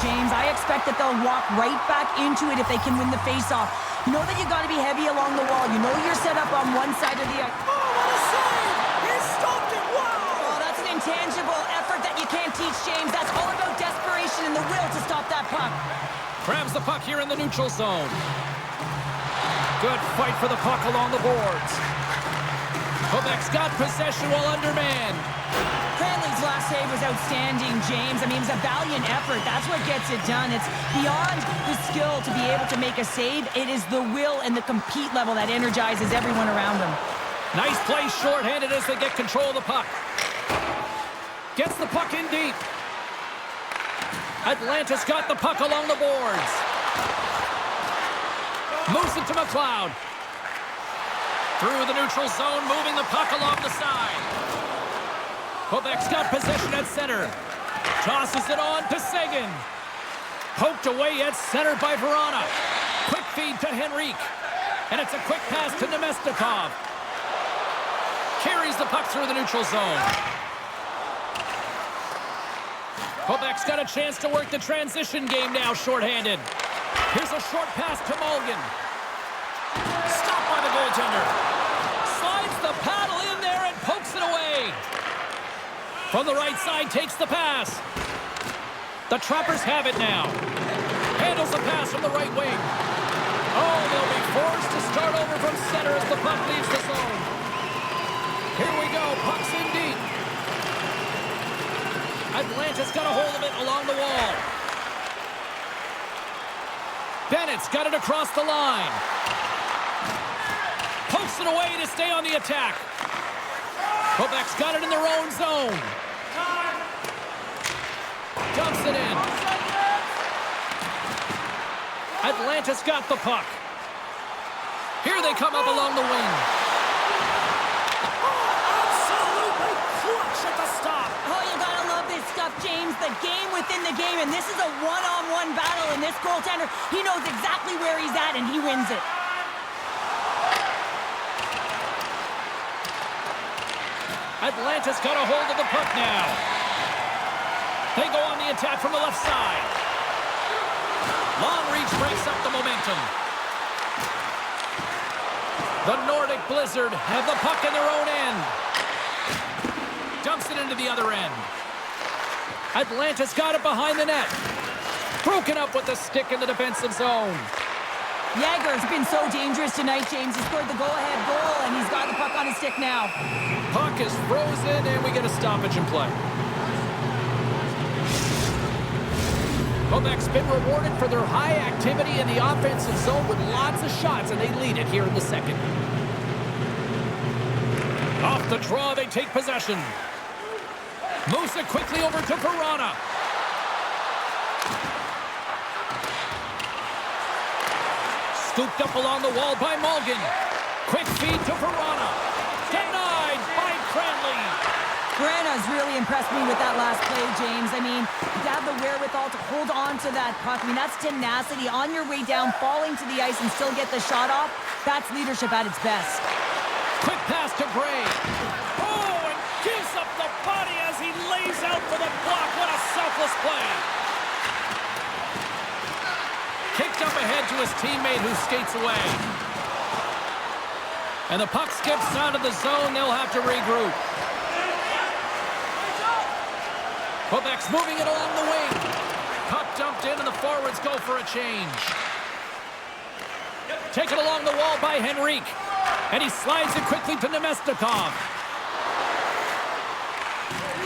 James. I expect that they'll walk right back into it if they can win the faceoff. You know that you got to be heavy along the wall. You know you're set up on one side of the ice.
Oh, what a save! He stopped it! Wow!
Oh, that's an intangible effort that you can't teach, James. That's all about desperation and the will to stop that puck.
Grabs the puck here in the neutral zone. Good fight for the puck along the boards. Quebec's got possession while undermanned.
Cranley's last save was outstanding, James. I mean, it was a valiant effort. That's what gets it done. It's beyond the skill to be able to make a save. It is the will and the compete level that energizes everyone around him.
Nice play shorthanded as they get control of the puck. Gets the puck in deep. Atlanta's got the puck along the boards. Moves it to McLeod. Through the neutral zone, moving the puck along the side. Quebec's got possession at center. Tosses it on to Saison. Poked away at center by Verona. Quick feed to Henrique. And it's a quick pass to Nemestikov. Carries the puck through the neutral zone. Quebec's got a chance to work the transition game now, shorthanded. Here's a short pass to Mulligan. Stopped by the goaltender. Slides the paddle in there and pokes it away. From the right side, takes the pass. The Trappers have it now. Handles the pass from the right wing. Oh, they'll be forced to start over from center as the puck leaves the zone. Here we go, puck's in deep. Atlanta's got a hold of it along the wall. Bennett's got it across the line. Pokes it away to stay on the attack. Quebec's got it in their own zone. Dumps it in. Atlanta's got the puck. Here they come up along the wing. Absolutely clutch at the stop.
Oh, you gotta love this stuff, James. The game within the game, and this is a one-on-one battle, and this goaltender, he knows exactly where he's at, and he wins it.
Atlanta's got a hold of the puck now. They go on the attack from the left side. Long reach breaks up the momentum. The Nordic Blizzard have the puck in their own end. Dumps it into the other end. Atlanta's got it behind the net. Broken up with the stick in the defensive zone.
Yager's been so dangerous tonight, James. He scored the go-ahead goal, and he's got the puck on his stick now.
Puck is frozen, and we get a stoppage in play. Quebec's been rewarded for their high activity in the offensive zone with lots of shots, and they lead it here in the second. Off the draw, they take possession. Moves it quickly over to Verona. Scooped up along the wall by Mulligan. Quick feed to Verona. Denied by Cranley.
Verana's really impressed me with that last play, James. I mean, to have the wherewithal to hold on to that puck. I mean, that's tenacity on your way down, falling to the ice and still get the shot off. That's leadership at its best.
Quick pass to Gray. Oh, and gives up the body as he lays out for the block. What a selfless play. Kicked up ahead to his teammate who skates away. And the puck skips out of the zone. They'll have to regroup. Quebec's moving it along the wing. Puck dumped in and the forwards go for a change. Taken along the wall by Henrique. And he slides it quickly to Nemestikov.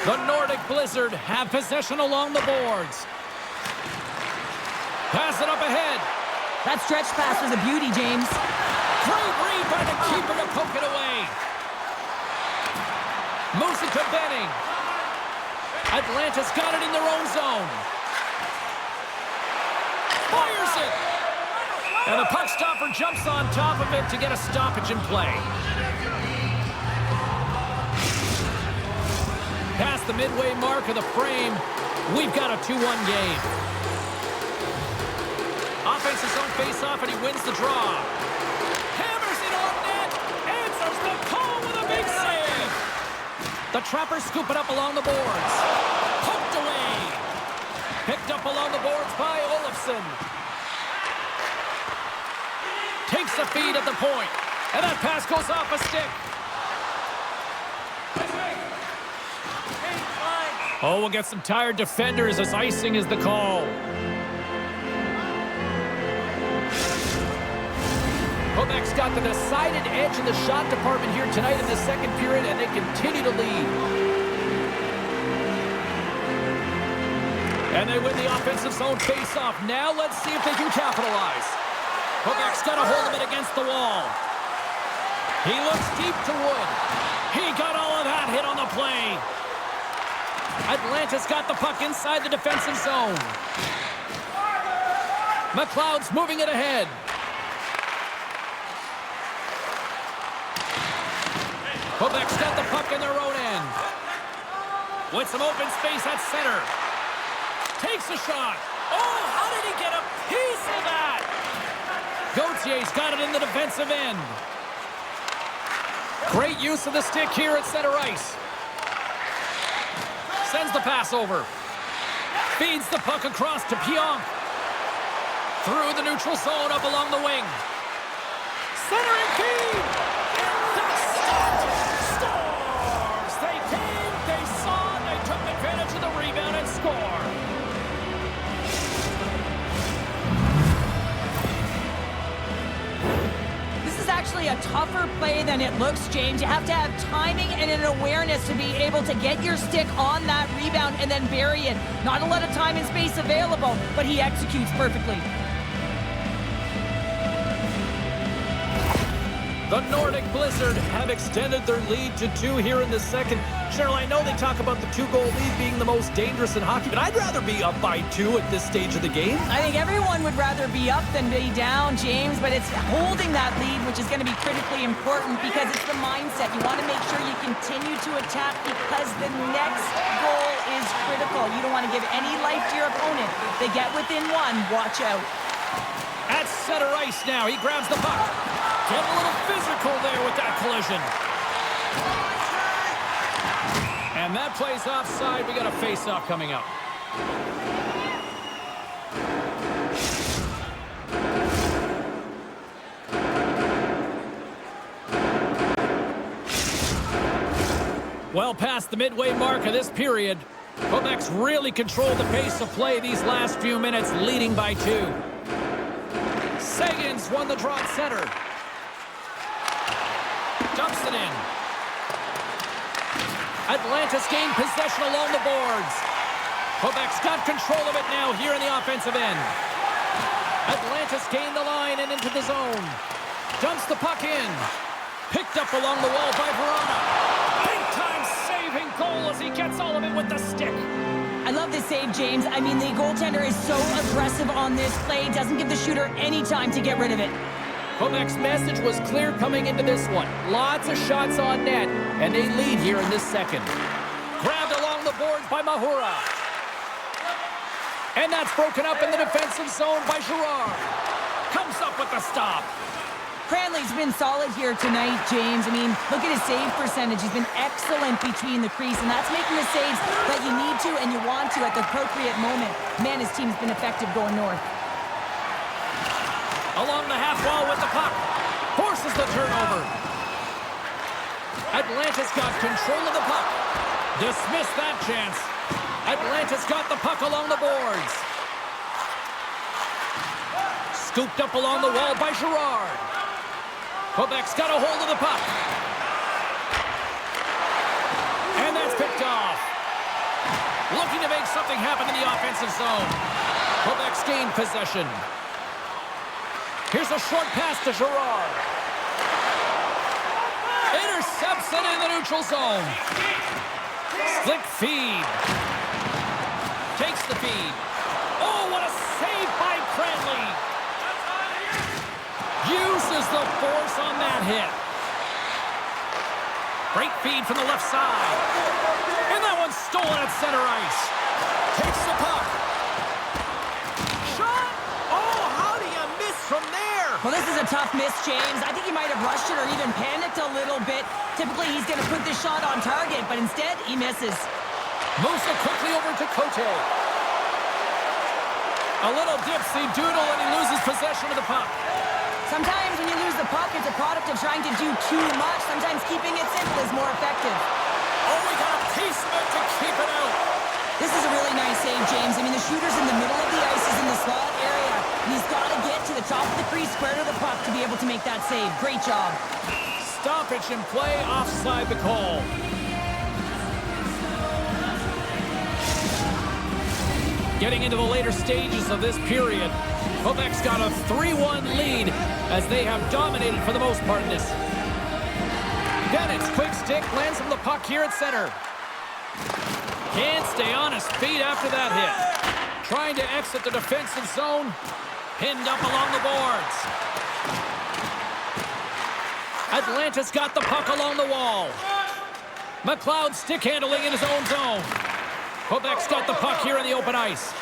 The Nordic Blizzard have possession along the boards. Pass it up ahead.
That stretch pass was a beauty, James.
Great read by the keeper to poke it away. Moves it to Benning. Atlanta's got it in their own zone. Fires it. And the puck stopper jumps on top of it to get a stoppage in play. Past the midway mark of the frame, we've got a 2-1 game. Offenses zone face-off, and he wins the draw. Hammers it on net. Answers the call with a big save. The Trappers scoop it up along the boards. Poked away. Picked up along the boards by Olofsson. Takes the feed at the point. And that pass goes off a stick. Oh, we'll get some tired defenders as icing is the call. Quebec's got the decided edge in the shot department here tonight in the second period, and they continue to lead. And they win the offensive zone face-off. Now let's see if they can capitalize. Quebec's got a hold of it against the wall. He looks deep to Wood. He got all of that hit on the play. Atlanta's got the puck inside the defensive zone. McLeod's moving it ahead. Quebec's got the puck in their own end. With some open space at center. Takes a shot. Oh, how did he get a piece of that? Gautier's got it in the defensive end. Great use of the stick here at center ice. Sends the pass over. Feeds the puck across to Pionk. Through the neutral zone up along the wing. Centering feed! And that's it! Scores! They came, they saw, they took advantage of the rebound and scored.
Actually a tougher play than it looks, James. You have to have timing and an awareness to be able to get your stick on that rebound and then bury it. Not a lot of time and space available, but he executes perfectly.
The Nordic Blizzard have extended their lead to 2 here in the second. Cheryl, I know they talk about the 2-goal lead being the most dangerous in hockey, but I'd rather be up by 2 at this stage of the game.
I think everyone would rather be up than be down, James, but it's holding that lead which is going to be critically important because it's the mindset. You want to make sure you continue to attack because the next goal is critical. You don't want to give any life to your opponent. They get within 1, watch out.
At center ice now, he grabs the puck. Get a little physical there with that collision. And that plays offside. We got a face-off coming up. Well past the midway mark of this period, Quebec's really controlled the pace of play these last few minutes, leading by 2. Sagan's won the draw at center. Dumps it in. Atlanta's gained possession along the boards. Quebec's got control of it now here in the offensive end. Atlanta's gained the line and into the zone. Dumps the puck in. Picked up along the wall by Verona. Big-time saving goal as he gets all of it with the stick.
I love this save, James. I mean, the goaltender is so aggressive on this play. Doesn't give the shooter any time to get rid of it.
Quebec's message was clear coming into this one. Lots of shots on net, and they lead here in this second. Grabbed along the boards by Mahura. And that's broken up in the defensive zone by Girard. Comes up with the stop.
Cranley's been solid here tonight, James. I mean, look at his save percentage. He's been excellent between the crease, and that's making the saves that you need to and you want to at the appropriate moment. Man, his team's been effective going north.
Along the half wall with the puck. Forces the turnover. Atlanta's got control of the puck. Dismiss that chance. Atlanta's got the puck along the boards. Scooped up along the wall by Girard. Quebec's got a hold of the puck. And that's picked off. Looking to make something happen in the offensive zone. Quebec's gained possession. Here's a short pass to Girard. Intercepts it in the neutral zone. Slick feed. Takes the feed. Oh, what a save by Cranley. Uses the force on that hit. Great feed from the left side. And that one's stolen at center ice. Takes the puck. Shot. Oh, how do you miss from there?
Well, this is a tough miss, James. I think he might have rushed it or even panicked a little bit. Typically, he's going to put this shot on target, but instead, he misses.
Moves it quickly over to Cote. A little dipsy doodle and he loses possession of the puck.
Sometimes when you lose the puck, it's a product of trying to do too much. Sometimes keeping it simple is more effective.
Oh, we got a piece of it to keep it out.
This is a really nice save, James. I mean, the shooter's in the middle of the ice, is in the slot area. And he's got to get to the top of the crease, square to the puck to be able to make that save. Great job.
Stoppage in play, offside the call. Getting into the later stages of this period, Quebec's got a 3-1 lead as they have dominated for the most part in this. Bennett's quick stick lands him the puck here at center. Can't stay on his feet after that hit. Trying to exit the defensive zone. Pinned up along the boards. Atlanta's got the puck along the wall. McLeod stick handling in his own zone. Quebec's got the puck here in the open ice.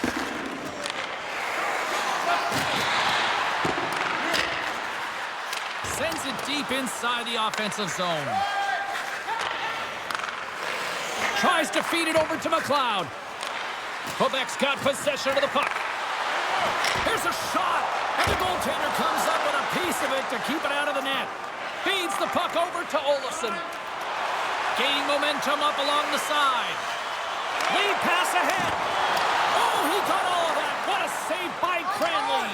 Sends it deep inside the offensive zone. Tries to feed it over to McLeod. Quebec's got possession of the puck. Here's a shot, and the goaltender comes up with a piece of it to keep it out of the net. Feeds the puck over to Olofsson. Gaining momentum up along the side. Lead pass ahead. Oh, he got all of that. What a save by Cranley.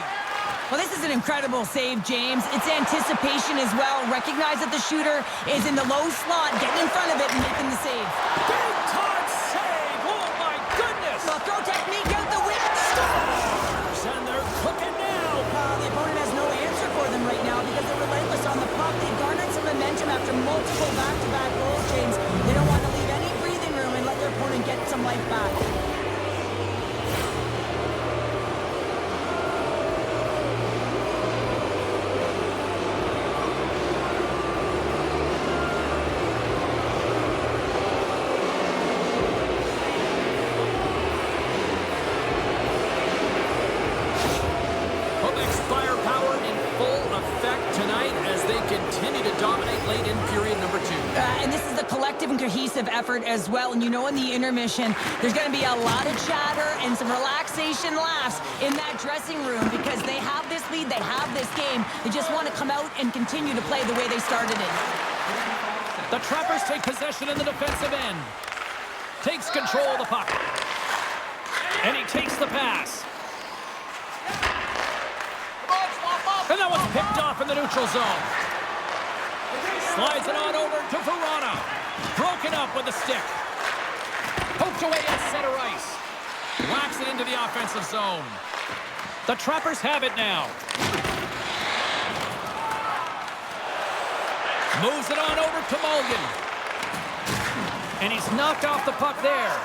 Well, this is an incredible save, James. It's anticipation as well. Recognize that the shooter is in the low slot, getting in front of it and making the save.
Big time save. Oh, my goodness.
Well, throw technique out the window.
Stars, and they're cooking now.
The opponent has no answer for them right now because they're relentless on the puck. They've garnered some momentum after multiple back-to-back goals, James. They don't want to leave any breathing room and let their opponent get some life back. And cohesive effort as well. And you know, in the intermission, there's going to be a lot of chatter and some relaxation laughs in that dressing room because they have this lead, they have this game. They just want to come out and continue to play the way they started it.
The Trappers take possession in the defensive end. Takes control of the puck. And he takes the pass. And that was picked off in the neutral zone. Slides it on over to Verona. Broken up with the stick. Poked away at center ice. Whacks it into the offensive zone. The Trappers have it now. Moves it on over to Mulligan. And he's knocked off the puck there.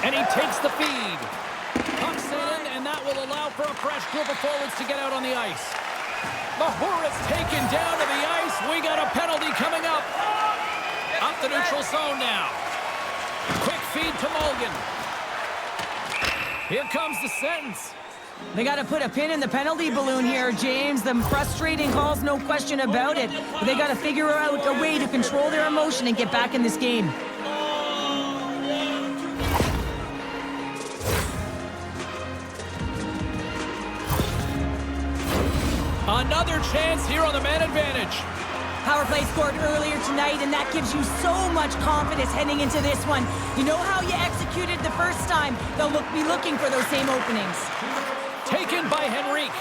And he takes the feed. Puck's in, and that will allow for a fresh group of forwards to get out on the ice. Mahura's taken down to the ice. We got a penalty coming up. Up the neutral zone now. Quick feed to Mulligan. Here comes the sentence.
They got to put a pin in the penalty balloon here, James. The frustrating calls, no question about it. But they got to figure out a way to control their emotion and get back in this game.
Another chance here on the man advantage.
Power play scored earlier tonight, and that gives you so much confidence heading into this one. You know how you executed the first time. They'll be looking for those same openings.
Taken by Henrique.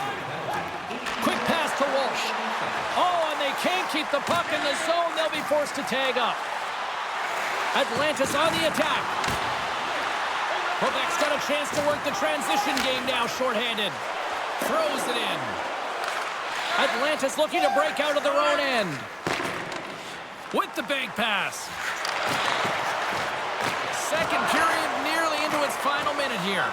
Quick pass to Walsh. Oh, and they can't keep the puck in the zone. They'll be forced to tag up. Atlanta's on the attack. Quebec's got a chance to work the transition game now, shorthanded. Throws it in. Atlanta's looking to break out of their own end. With the bank pass. Second period nearly into its final minute here.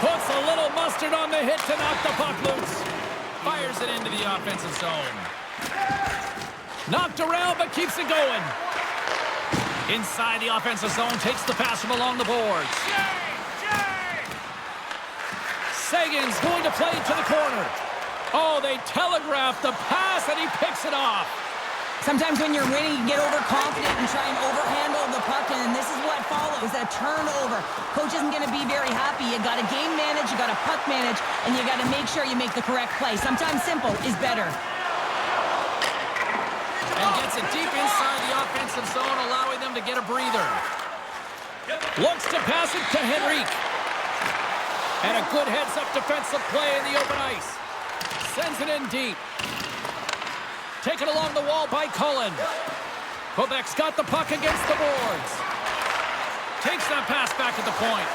Puts a little mustard on the hit to knock the puck loose. Fires it into the offensive zone. Knocked around but keeps it going. Inside the offensive zone, takes the pass from along the boards. Sagan's going to play to the corner. Oh, they telegraphed the pass, and he picks it off.
Sometimes when you're winning, you get overconfident and try and overhandle the puck, and this is what follows, a turnover. Coach isn't going to be very happy. You got to game manage, you got to puck manage, and you got to make sure you make the correct play. Sometimes simple is better.
And gets it deep inside the offensive zone, allowing them to get a breather. Looks to pass it to Henrique. And a good heads-up defensive play in the open ice. Sends it in deep. Taken along the wall by Cullen. Quebec's got the puck against the boards. Takes that pass back at the point.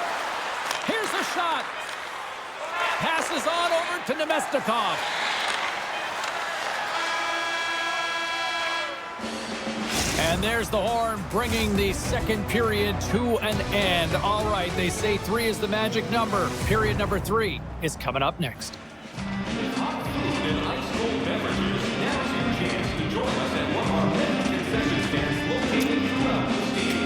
Here's a shot. Passes on over to Nemestikov. And there's the horn, bringing the second period to an end. All right, they say 3 is the magic number. Period number 3 is coming up next.
Hot food and ice-cold beverages. Now's your chance to join us at one of our many concession stands located throughout the stadium.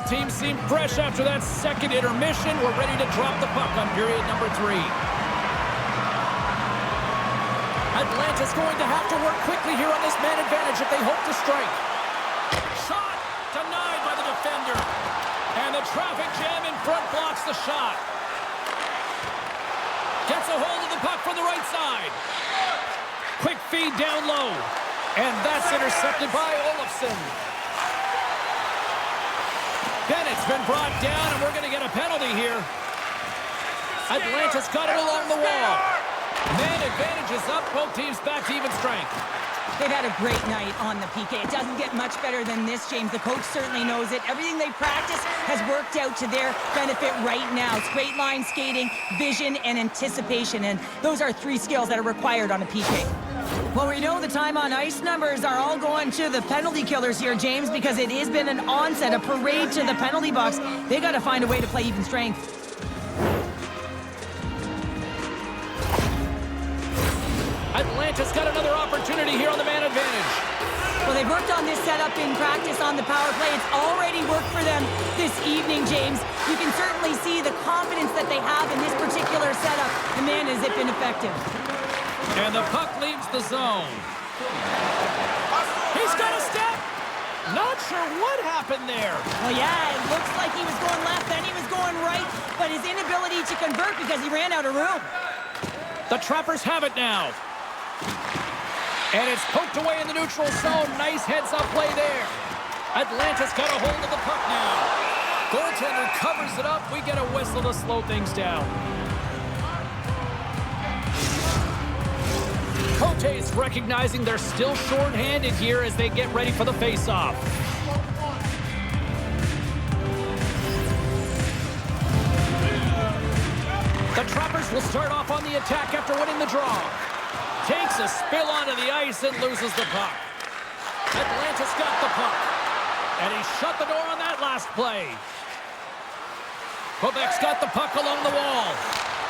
teams seem fresh after that second intermission. We're ready to drop the puck on period number 3. Atlanta's going to have to work quickly here on this man advantage if they hope to strike. Shot denied by the defender. And the traffic jam in front blocks the shot. Gets a hold of the puck from the right side. Quick feed down low. And that's intercepted by Olofsson. Bennett's been brought down, and we're going to get a penalty here. Atlanta's got it along the wall. Man advantage is up. Both teams back to even strength.
They've had a great night on the PK. It doesn't get much better than this, James. The coach certainly knows it. Everything they practice has worked out to their benefit right now. Straight line skating, vision, and anticipation. And those are 3 skills that are required on a PK. Well, we know the time on ice numbers are all going to the penalty killers here, James, because it has been an onset, a parade to the penalty box. They got to find a way to play even strength.
Atlanta's got another opportunity here on the man advantage.
Well, they've worked on this setup in practice on the power play. It's already worked for them this evening, James. You can certainly see the confidence that they have in this particular setup. And man, has it been effective.
And the puck leaves the zone. He's got a step. Not sure what happened there.
Well, yeah, it looks like he was going left, then he was going right, but his inability to convert because he ran out of room.
The Trappers have it now. And it's poked away in the neutral zone. Nice heads-up play there. Atlanta's got a hold of the puck now. Goaltender covers it up. We get a whistle to slow things down. Cote's recognizing they're still short-handed here as they get ready for the face-off. The Trappers will start off on the attack after winning the draw. Takes a spill onto the ice and loses the puck. Atlanta's got the puck. And he shut the door on that last play. Quebec's got the puck along the wall.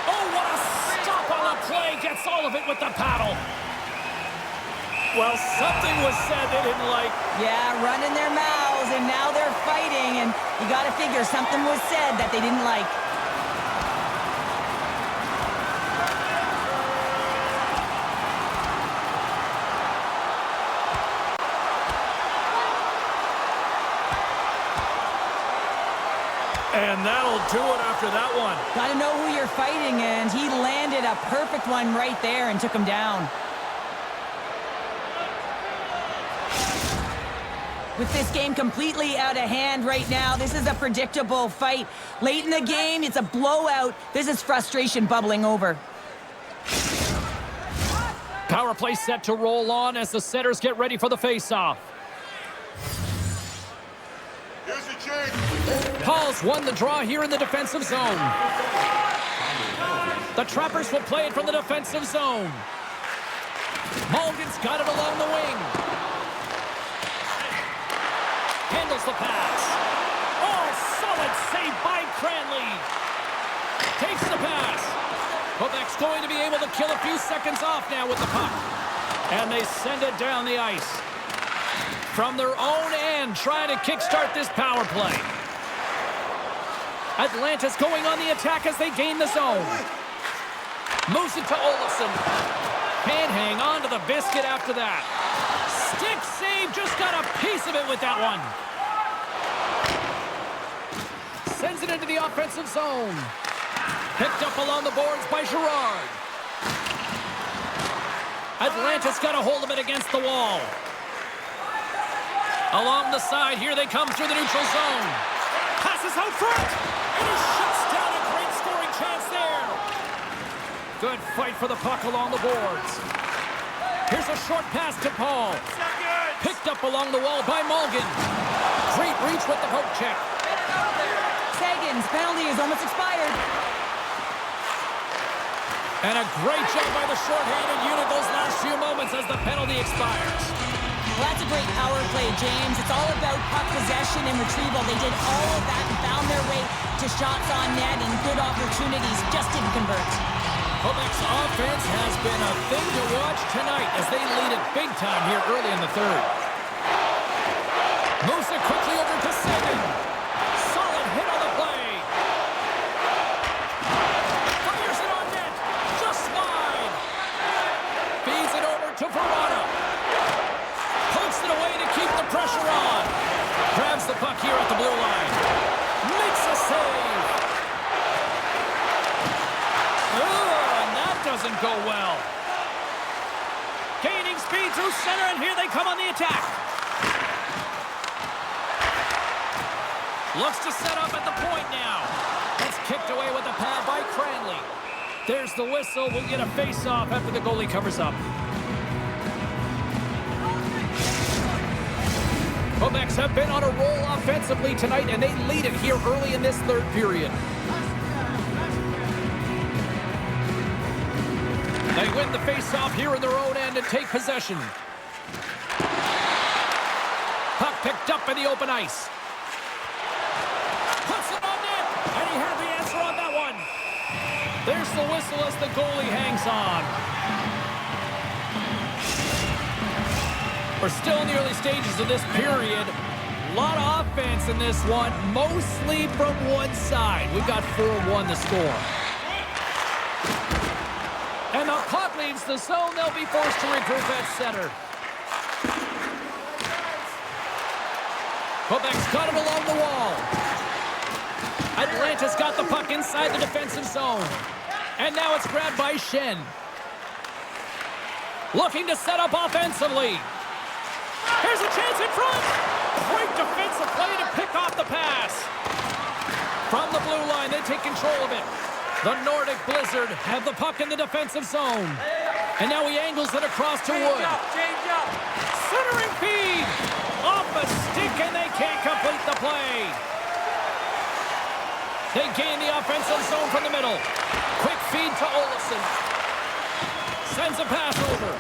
Oh, what a stop on the play. Gets all of it with the paddle. Well, something was said they didn't like.
Yeah, running their mouths, and now they're fighting. And you got to figure something was said that they didn't like.
And that'll do it after that one.
Got to know who you're fighting, and he landed a perfect one right there and took him down. With this game completely out of hand right now, this is a predictable fight. Late in the game, it's a blowout. This is frustration bubbling over.
Power play set to roll on as the setters get ready for the face-off. Paul's won the draw here in the defensive zone. The Trappers will play it from the defensive zone. Mulligan's got it along the wing. Handles the pass. Oh, solid save by Cranley. Takes the pass. Quebec's going to be able to kill a few seconds off now with the puck. And they send it down the ice. From their own end, trying to kickstart this power play. Atlanta's going on the attack as they gain the zone. Moves it to Olofsson. Can't hang on to the biscuit after that. Stick save, just got a piece of it with that one. Sends it into the offensive zone. Picked up along the boards by Girard. Atlanta's got a hold of it against the wall. Along the side, here they come through the neutral zone. Passes out front, and he shuts down a great scoring chance there. Good fight for the puck along the boards. Here's a short pass to Paul. Picked up along the wall by Mulligan. Great reach with the poke check.
Sagan's penalty is almost expired.
And a great job by the short-handed unit those last few moments as the penalty expires.
Well, that's a great power play, James. It's all about puck possession and retrieval. They did all of that and found their way to shots on net and good opportunities. Just didn't convert.
Quebec's offense has been a thing to watch tonight as they lead it big time here early in the third. Moves it quickly over to Saison. doesn't go well. Gaining speed through center, and here they come on the attack. Looks to set up at the point now. That's kicked away with the pad by Cranley. There's the whistle. We'll get a face-off after the goalie covers up. Quebec's have been on a roll offensively tonight, and they lead it here early in this third period. They win the face-off here in their own end and take possession. Puck picked up in the open ice. Puts it on net, and he had the answer on that one. There's the whistle as the goalie hangs on. We're still in the early stages of this period. A lot of offense in this one, mostly from one side. We've got 4-1 the score. And the puck leaves the zone. They'll be forced to regroup at center. Quebec's got it along the wall. Atlanta's got the puck inside the defensive zone. And now it's grabbed by Schenn. Looking to set up offensively. Here's a chance in front. Great defensive play to pick off the pass. From the blue line, they take control of it. The Nordic Blizzard have the puck in the defensive zone. And now he angles it across to Wood.
Change up.
Centering feed. Off a stick, and they can't complete the play. They gain the offensive zone from the middle. Quick feed to Olofsson. Sends a pass over.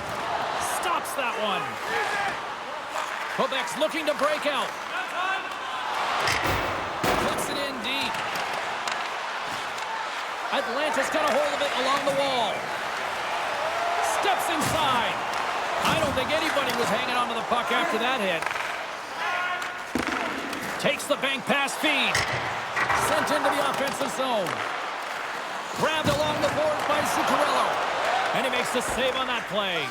Stops that one. Quebec's looking to break out. Puts it in deep. Atlanta's got a hold of it along the wall. Steps inside. I don't think anybody was hanging onto the puck after that hit. Takes the bank pass feed. Sent into the offensive zone. Grabbed along the boards by Zuccarello. And he makes the save on that play.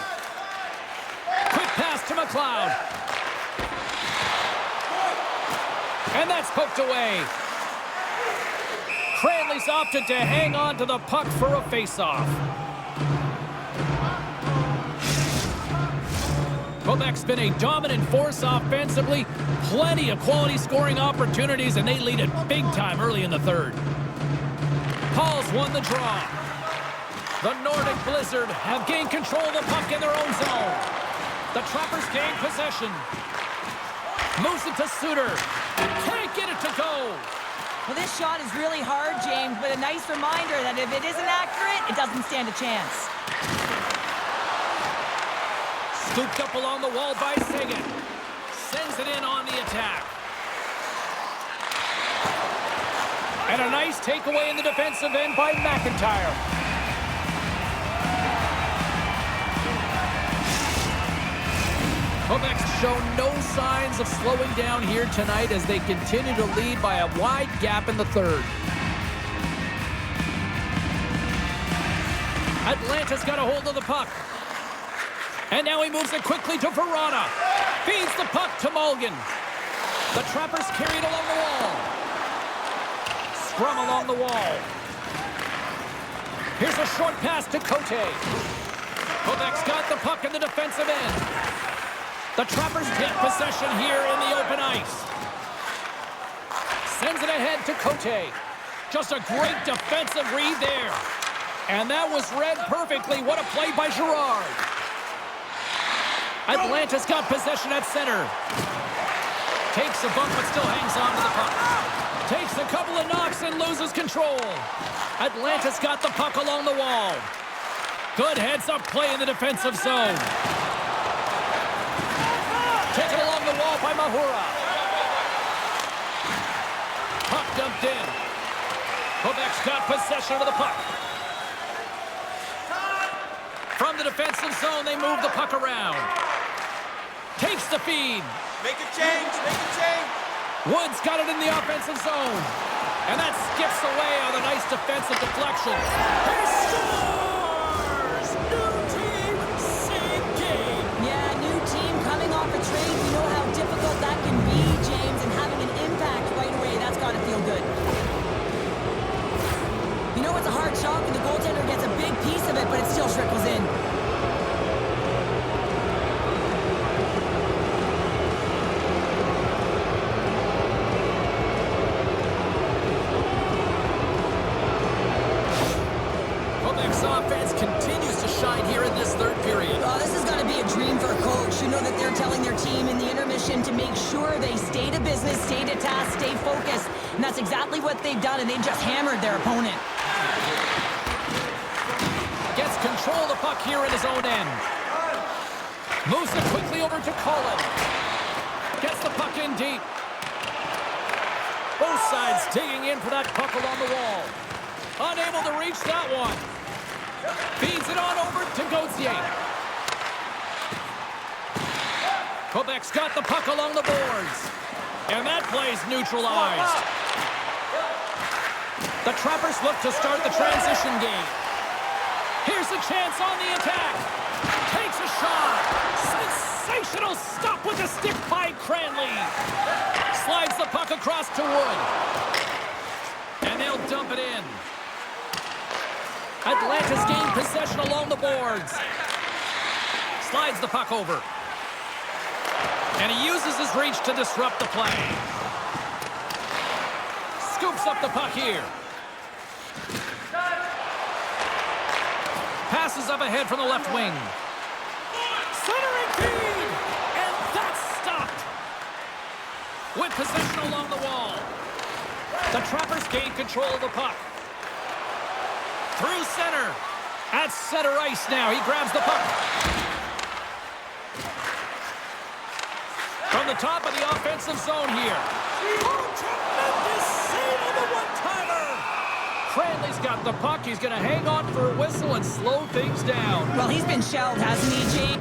Quick pass to McLeod. And that's poked away. Cranley's opted to hang on to the puck for a face-off. Quebec's been a dominant force offensively. Plenty of quality scoring opportunities, and they lead it big time early in the third. Paul's won the draw. The Nordic Blizzard have gained control of the puck in their own zone. The Trappers gain possession. Moves it to Suter. Can't get it to go.
Well, this shot is really hard, James, but a nice reminder that if it isn't accurate, it doesn't stand a chance.
Scooped up along the wall by Sagan. Sends it in on the attack. And a nice takeaway in the defensive end by McIntyre. Quebec's shown no signs of slowing down here tonight as they continue to lead by a wide gap in the third. Atlanta's got a hold of the puck. And now he moves it quickly to Verona. Feeds the puck to Mulligan. The Trappers carry it along the wall. Scrum along the wall. Here's a short pass to Cote. Quebec's got the puck in the defensive end. The Trappers take possession here in the open ice. Sends it ahead to Cote. Just a great defensive read there. And that was read perfectly. What a play by Girard. Atlanta's got possession at center. Takes a bump but still hangs on to the puck. Takes a couple of knocks and loses control. Atlanta's got the puck along the wall. Good heads-up play in the defensive zone. Taken along the wall by Mahura. Puck dumped in. Quebec's got possession of the puck. From the defensive zone, they move the puck around. Takes the feed.
Make a change.
Woods got it in the offensive zone. And that skips away on a nice defensive deflection. He scores! New team, same game.
Yeah, new team coming off a trade. We know how difficult that can be, James, and having an impact right away, that's got to feel good. You know what's That's a hard shot, and the goaltender gets a big piece of it, but it still trickles in.
Quebec's offense continues to shine here in this third period.
Oh, this has got to be a dream for a coach. You know that they're telling their team in the intermission to make sure they stay to business, stay to task, stay focused. And that's exactly what they've done, and they've just hammered their opponent.
Gets control of the puck here in his own end. Moves it quickly over to Cullen. Gets the puck in deep. Both sides digging in for that puck along the wall. Unable to reach that one. Feeds it on over to Gauthier. Quebec's got the puck along the boards. And that play's neutralized. The Trappers look to start the transition game. Here's a chance on the attack. Takes a shot. Sensational stop with the stick by Cranley. Slides the puck across to Wood. And they'll dump it in. Atlanta's gained possession along the boards. Slides the puck over. And he uses his reach to disrupt the play. Scoops up the puck here. Passes up ahead from the left wing. Centering feed! And that's stopped. With possession along the wall. The Trappers gain control of the puck. Through center. At center ice now. He grabs the puck. From the top of the offensive zone here. Oh, tremendous save on the one-timer. Cranley's got the puck. He's going to hang on for a whistle and slow things down.
Well, he's been shelled, hasn't he, Jake?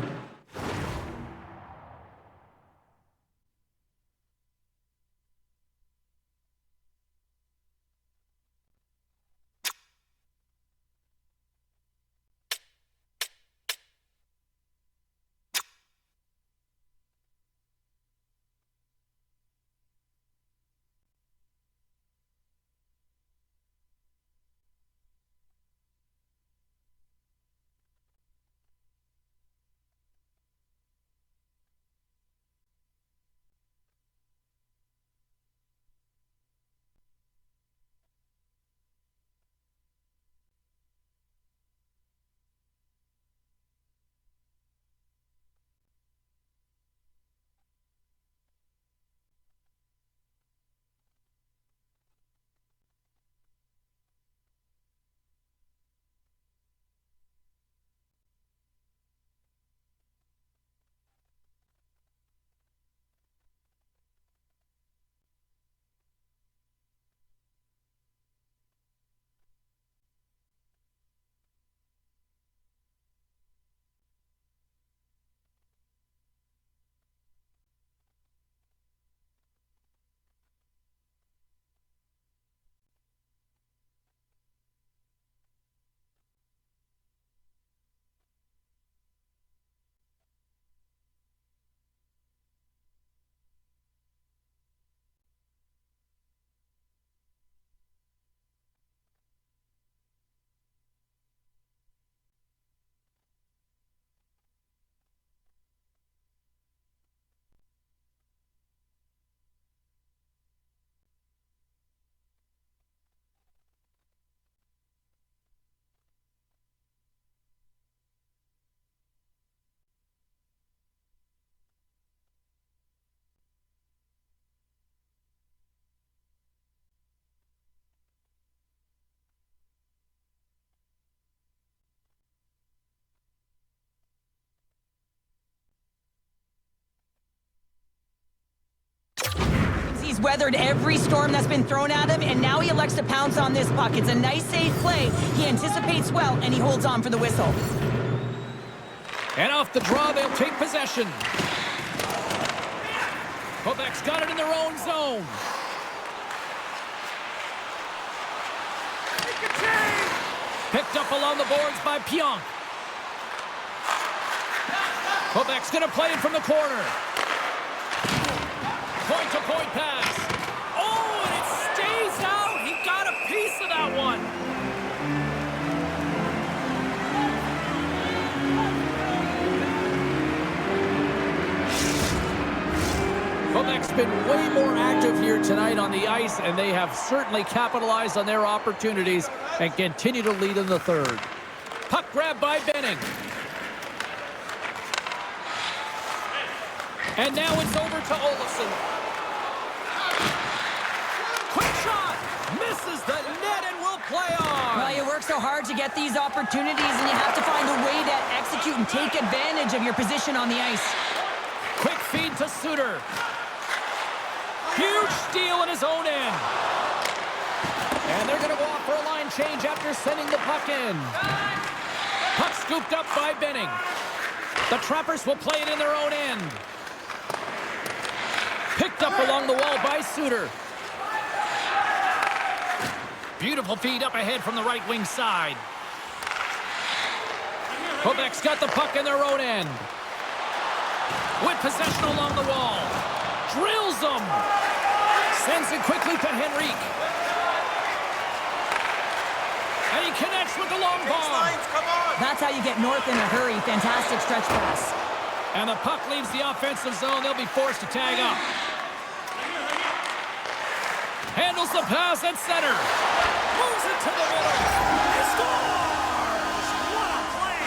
He's weathered every storm that's been thrown at him, and now he elects to pounce on this puck. It's a nice, safe play. He anticipates well, and he holds on for the whistle.
And off the draw, they'll take possession. Quebec's got it in their own zone. Picked up along the boards by Pionk. Quebec's going to play it from the corner. Point-to-point pass. Oh, and it stays out. He got a piece of that one. been way more active here tonight on the ice, and they have certainly capitalized on their opportunities and continue to lead in the third. Puck grab by Benning. And now it's over to Olofsson. Quick shot! Misses the net and will play on.
Well, you work so hard to get these opportunities, and you have to find a way to execute and take advantage of your position on the ice.
Quick feed to Suter. Huge steal in his own end. And they're going to go off for a line change after sending the puck in. Puck scooped up by Benning. The Trappers will play it in their own end. Picked up along the wall by Suter. Beautiful feed up ahead from the right wing side. Quebec's got the puck in their own end. With possession along the wall. Drills them. Sends it quickly to Henrique. And he connects with the long ball.
Come on.
That's how you get north in a hurry. Fantastic stretch pass.
And the puck leaves the offensive zone. They'll be forced to tag up. Handles the pass at center. Moves it to the middle. He scores! What a play!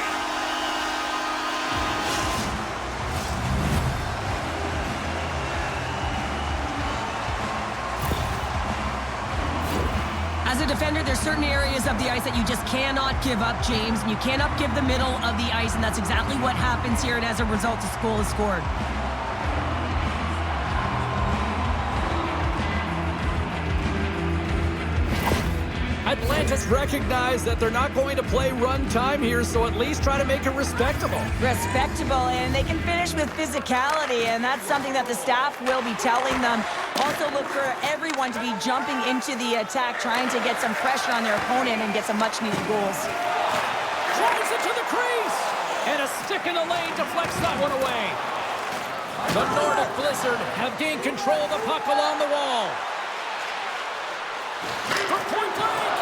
As a defender, there's certain areas of the ice that you just cannot give up, James. And you cannot give the middle of the ice, and that's exactly what happens here. And as a result, this goal is scored.
Atlantis recognize that they're not going to play run time here, so at least try to make it respectable.
Respectable, and they can finish with physicality, and that's something that the staff will be telling them. Also look for everyone to be jumping into the attack, trying to get some pressure on their opponent and get some much-needed goals.
Drives it to the crease! And a stick in the lane deflects that one away. The Nordic Blizzard have gained control of the puck along the wall. From point blank!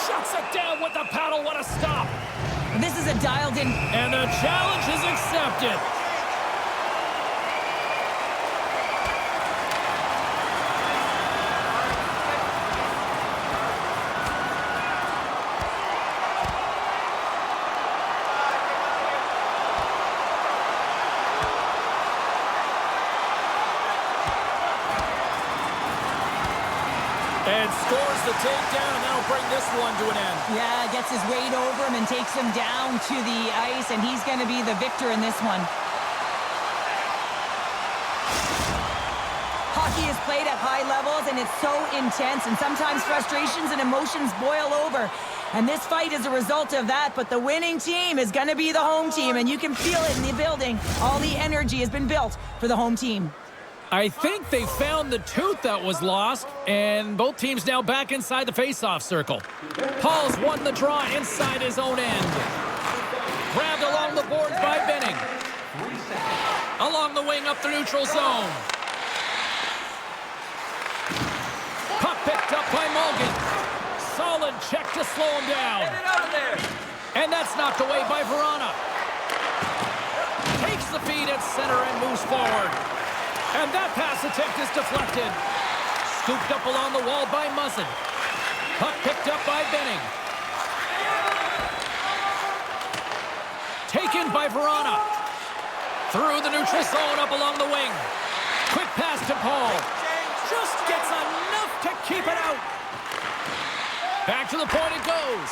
Shuts it down with the paddle. What a stop!
This is a dialed-in...
And the challenge is accepted. And scores the takedown, and that'll bring this one to an end.
Yeah, gets his weight over him and takes him down to the ice, and he's going to be the victor in this one. Hockey is played at high levels, and it's so intense, and sometimes frustrations and emotions boil over. And this fight is a result of that, but the winning team is going to be the home team, and you can feel it in the building. All the energy has been built for the home team.
I think they found the tooth that was lost, and both teams now back inside the face-off circle. Paul's won the draw inside his own end. Grabbed along the boards by Benning. Along the wing up the neutral zone. Puck picked up by Mulligan. Solid check to slow him down.
Get it out of there.
And that's knocked away by Verana. Takes the feed at center and moves forward. And that pass attempt is deflected. Scooped up along the wall by Muzzin. Puck picked up by Benning. Taken by Verana. Through the neutral zone up along the wing. Quick pass to Paul. Just gets enough to keep it out. Back to the point it goes.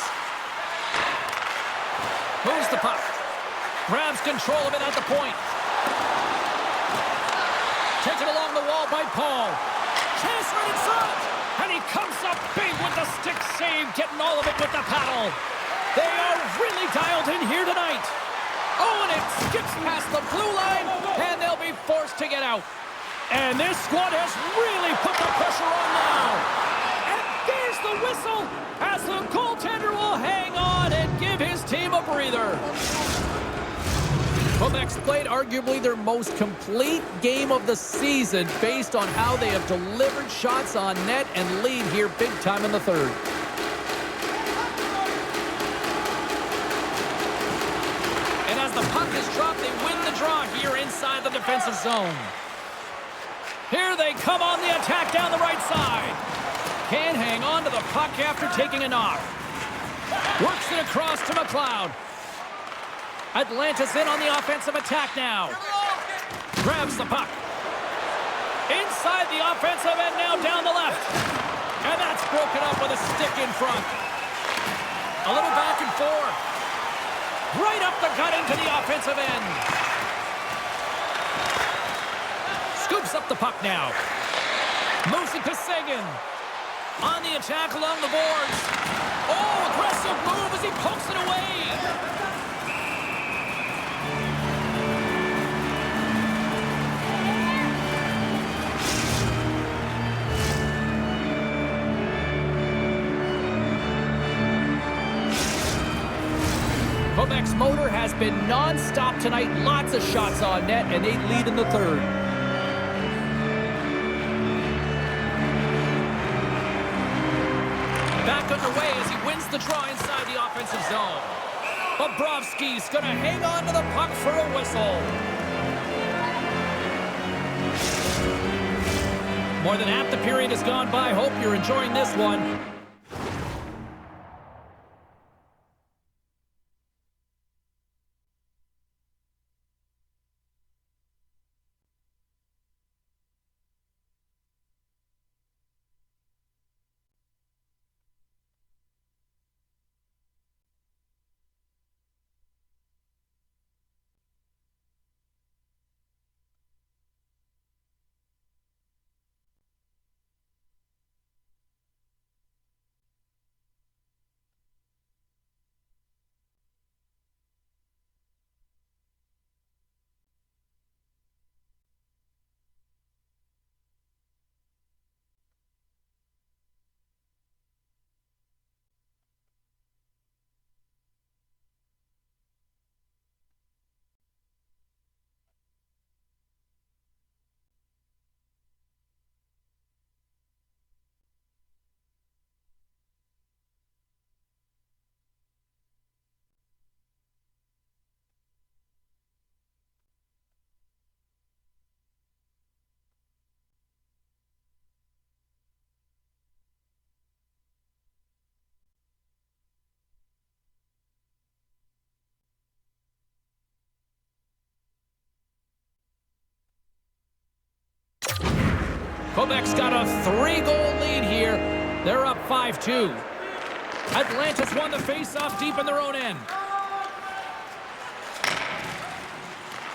Moves the puck. Grabs control of it at the point. Taken along the wall by Paul. Chance right in front. And he comes up big with the stick save, getting all of it with the paddle. They are really dialed in here tonight. Oh, and it skips past the blue line, and they'll be forced to get out. And this squad has really put the pressure on now. And there's the whistle as the goaltender will hang on and give his team a breather. Quebec's played arguably their most complete game of the season based on how they have delivered shots on net and lead here big time in the third. And as the puck is dropped, they win the draw here inside the defensive zone. Here they come on the attack down the right side. Can't hang on to the puck after taking a knock. Works it across to McLeod. Atlanta's in on the offensive attack now. Grabs the puck. Inside the offensive end now down the left. And that's broken up with a stick in front. A little back and forth. Right up the gut into the offensive end. Scoops up the puck now. Moves it to Saison. On the attack along the boards. Oh, aggressive move as he pokes it away. Quebec's motor has been non-stop tonight. Lots of shots on net, and they lead in the third. Back underway as he wins the draw inside the offensive zone. Bobrovsky's going to hang on to the puck for a whistle. More than half the period has gone by. Hope you're enjoying this one. Quebec's got a 3-goal lead here. They're up 5-2. Atlanta's won the face-off deep in their own end.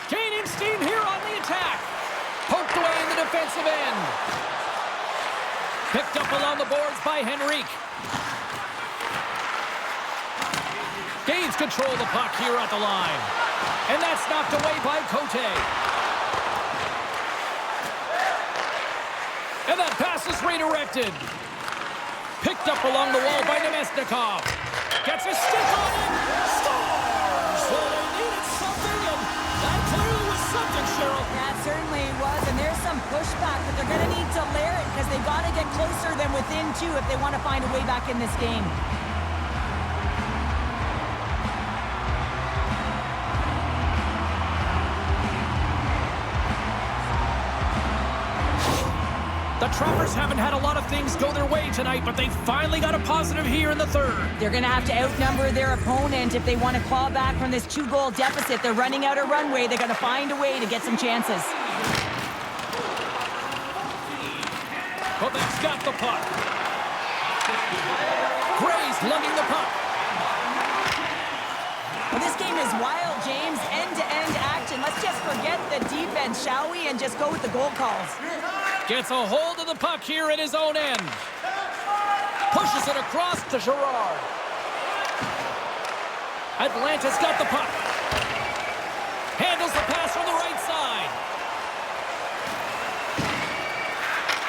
Canadian team here on the attack. Poked away in the defensive end. Picked up along the boards by Henrique. Gains control of the puck here at the line. And that's knocked away by Cote. And that pass is redirected. Picked up along the wall by Nemesnikov. Gets a stick on it. Scores! Well, they needed something, and that clearly was something, Cheryl.
That certainly was, and there's some pushback, but they're going to need to layer it because they've got to get closer than within 2 if they want to find a way back in this game.
The Trappers haven't had a lot of things go their way tonight, but they finally got a positive here in the third.
They're going to have to outnumber their opponent if they want to claw back from this 2-goal deficit. They're running out of runway. They're going to find a way to get some chances.
Quebec's got the puck. Gray's lugging the puck.
Well, this game is wild, James. End-to-end action. Let's just forget the defense, shall we, and just go with the goal calls.
Gets a hold of the puck here at his own end. Pushes it across to Girard. Atlanta's got the puck. Handles the pass from the right side.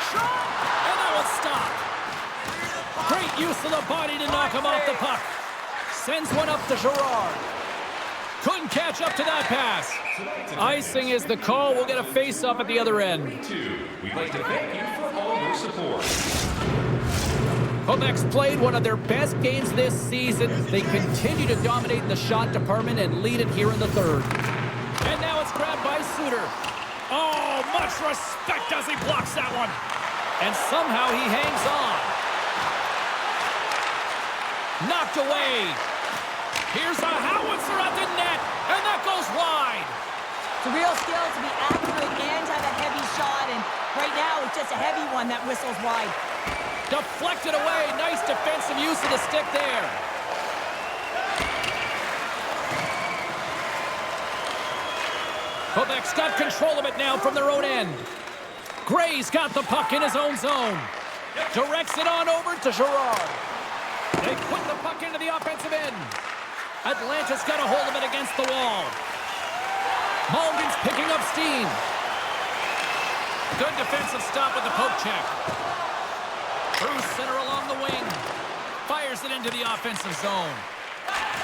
Shot! And that was stopped. Great use of the body to knock him off the puck. Sends one up to Girard. Couldn't catch up to that pass. Icing is the call. We'll get a face-off at the other end.
We'd like to thank you for all your support.
Quebec's played one of their best games this season. They continue to dominate in the shot department and lead it here in the third. And now it's grabbed by Suter. Oh, much respect as he blocks that one. And somehow he hangs on. Knocked away. Here's a howitzer at the net, and that goes wide.
It's a real skill to be accurate and have a heavy shot, and right now it's just a heavy one that whistles wide.
Deflected away. Nice defensive use of the stick there. Quebec's got control of it now from their own end. Gray's got the puck in his own zone. Directs it on over to Girard. They put the puck into the offensive end. Atlanta's got a hold of it against the wall. Mulligan's picking up steam. Good defensive stop with the poke check. Through center along the wing. Fires it into the offensive zone.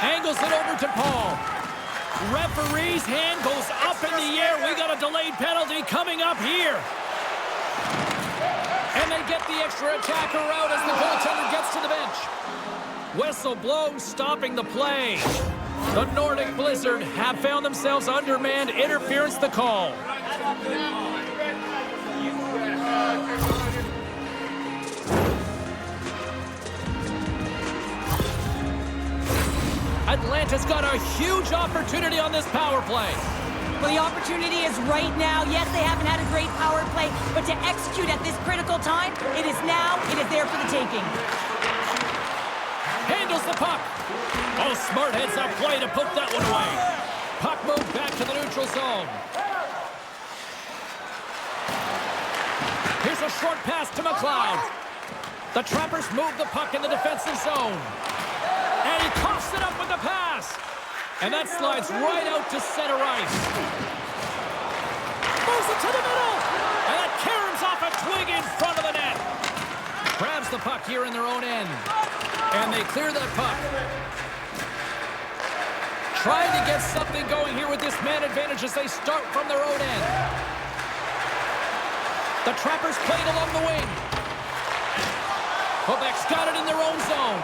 Angles it over to Paul. Referee's hand goes up in the air. We got a delayed penalty coming up here. And they get the extra attacker out as the goaltender gets to the bench. Whistle blows, stopping the play. The Nordic Blizzard have found themselves undermanned. Interference the call. Atlanta's got a huge opportunity on this power play.
Well, the opportunity is right now. Yes, they haven't had a great power play, but to execute at this critical time, it is now. It is there for the taking.
Handles the puck. Oh, smart heads up play to put that one away. Puck moved back to the neutral zone. Here's a short pass to McLeod. The Trappers move the puck in the defensive zone. And he coughs it up with the pass. And that slides right out to center ice. Moves it to the middle. And that caroms off a twig in front of the net. Grabs the puck here in their own end. And they clear that puck. Trying to get something going here with this man advantage as they start from their own end. The Trappers played along the wing. Quebec's got it in their own zone.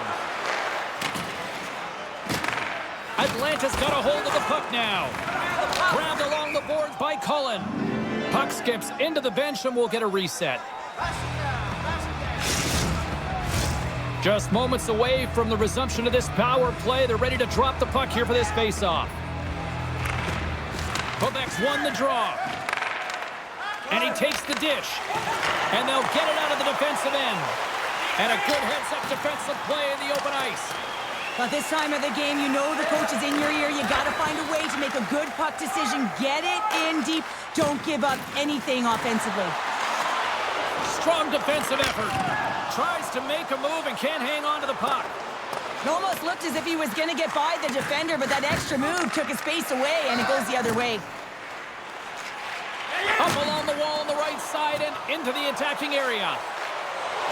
Atlanta's got a hold of the puck now. Grabbed along the boards by Cullen. Puck skips into the bench and will get a reset. Just moments away from the resumption of this power play. They're ready to drop the puck here for this face-off. Quebec's won the draw. And he takes the dish. And they'll get it out of the defensive end. And a good heads-up defensive play in the open ice.
But this time of the game, you know the coach is in your ear. You got to find a way to make a good puck decision. Get it in deep. Don't give up anything offensively.
Strong defensive effort. Tries to make a move and can't hang on to the puck.
It almost looked as if he was going to get by the defender, but that extra move took his space away, and it goes the other way.
Up along the wall on the right side and into the attacking area.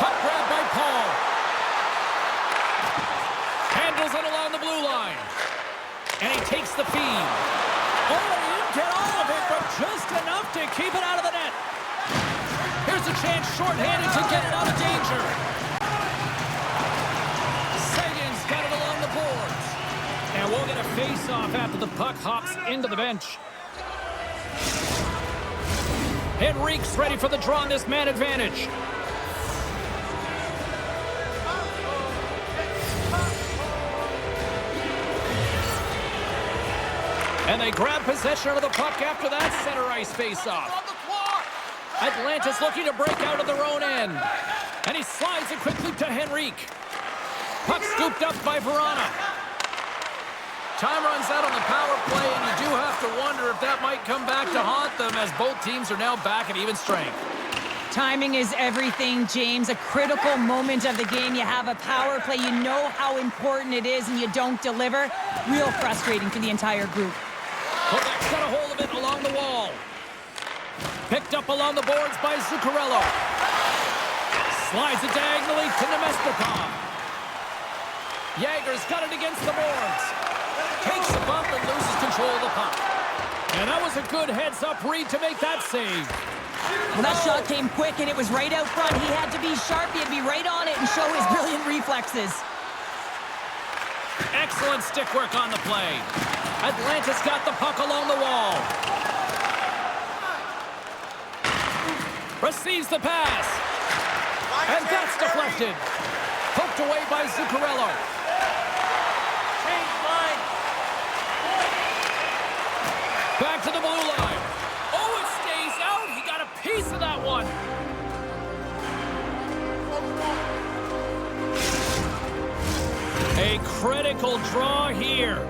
Puck grab by Paul. Handles it along the blue line. And he takes the feed. Oh, he didn't get all of it, but just enough to keep it out of the net. Here's a chance shorthanded to get it out of danger. Sagan's got it along the boards. And we'll get a face-off after the puck hops into the bench. Henrique's ready for the draw on this man advantage. And they grab possession of the puck after that center ice face-off. Atlanta's looking to break out of their own end. And he slides it quickly to Henrique. Puck scooped up by Verana. Time runs out on the power play, and you do have to wonder if that might come back to haunt them as both teams are now back at even strength.
Timing is everything, James. A critical moment of the game. You have a power play. You know how important it is, and you don't deliver. Real frustrating for the entire group.
Quebec's got a hold of it along the wall. Picked up along the boards by Zuccarello. Slides it diagonally to Nemestikov. Jaeger's got it against the boards. Takes a bump and loses control of the puck. And that was a good heads-up read to make that save.
Well, that shot came quick, and it was right out front. He had to be sharp. He had to be right on it and show his brilliant reflexes.
Excellent stick work on the play. Atlanta's got the puck along the wall. Receives the pass. And that's deflected. Poked away by Zuccarello.
Change line.
Back to the blue line. Oh, it stays out. He got a piece of that one. A critical draw here.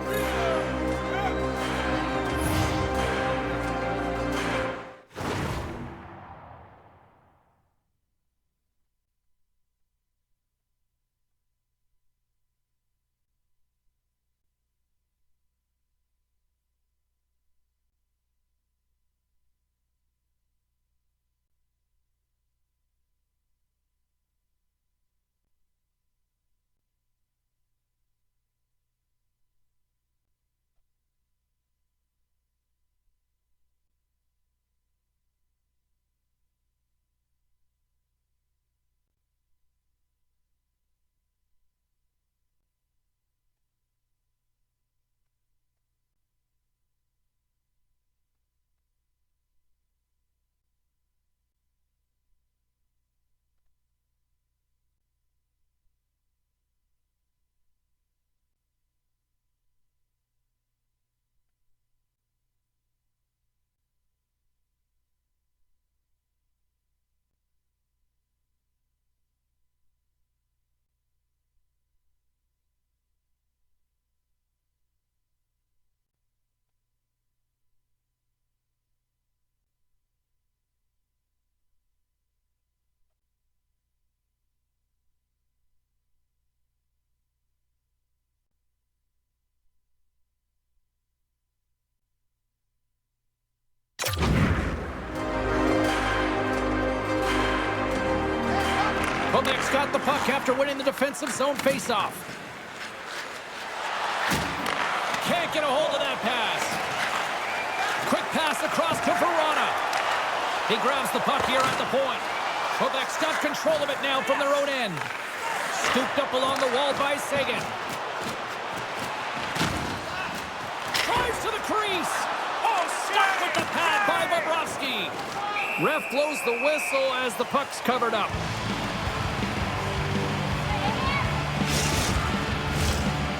Quebec's got the puck after winning the defensive zone faceoff. Can't get a hold of that pass. Quick pass across to Verona. He grabs the puck here at the point. Quebec's got control of it now from their own end. Scooped up along the wall by Sagan. Drives to the crease. Oh, stuck with the pad by Bobrovsky. Ref blows the whistle as the puck's covered up.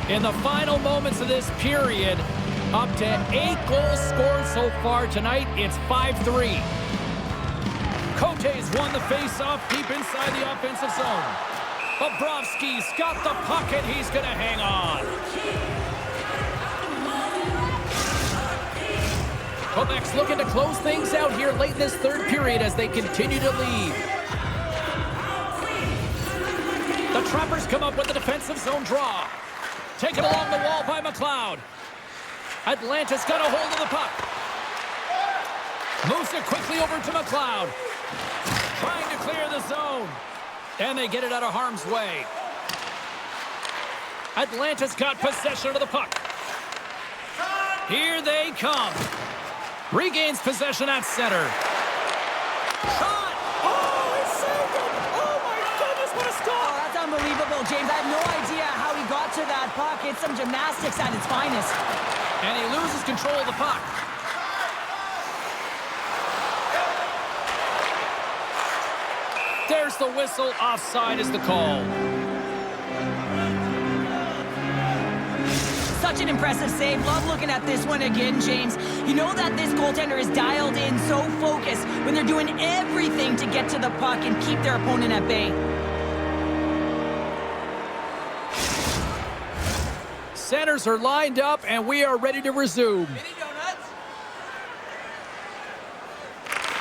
In the final moments of this period, up to 8 goals scored so far tonight. It's 5-3. Cote's won the face-off deep inside the offensive zone. Bobrovsky's got the puck and he's going to hang on. Quebec's looking to close things out here late in this third period as they continue to lead. The Trappers come up with the defensive zone draw. Taken along the wall by McLeod. Atlanta's got a hold of the puck. Moves it quickly over to McLeod. Trying to clear the zone. And they get it out of harm's way. Atlanta's got possession of the puck. Here they come. Regains possession at center. Shot! Oh, he saved it! Oh my goodness, what a stop!
Oh, that's unbelievable, James. I have no idea how he got to that puck. It's some gymnastics at its finest.
And he loses control of the puck. There's the whistle. Offside is the call.
Such an impressive save. Love looking at this one again, James. You know that this goaltender is dialed in, so focused when they're doing everything to get to the puck and keep their opponent at bay.
Centers are lined up, and we are ready to resume.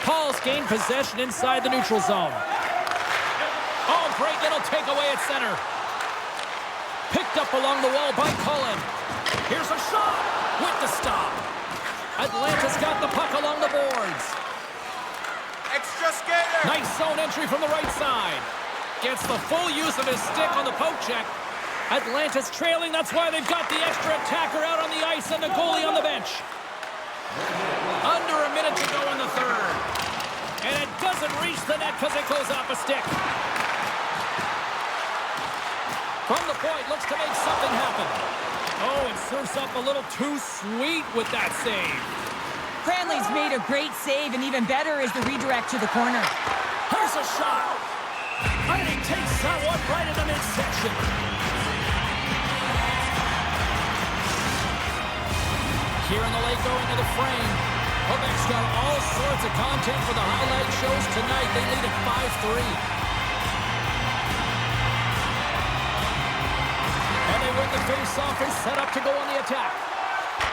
Paul's gained possession inside the neutral zone. Oh, great little takeaway at center. Picked up along the wall by Cullen. Here's a shot with the stop. Atlanta's got the puck along the boards.
Extra skater.
Nice zone entry from the right side. Gets the full use of his stick on the poke check. Atlanta's trailing. That's why they've got the extra attacker out on the ice and the goalie on the bench. Under a minute to go in the third. And it doesn't reach the net because it goes off a stick. From the point, looks to make something happen. Oh, it serves up a little too sweet with that save.
Cranley's made a great save, and even better is the redirect to the corner.
a shot. And he takes that one right in the midsection. Here in the late going to the frame. Quebec's got all sorts of content for the highlight shows tonight. They lead at 5-3. And they win the face-off and set up to go on the attack.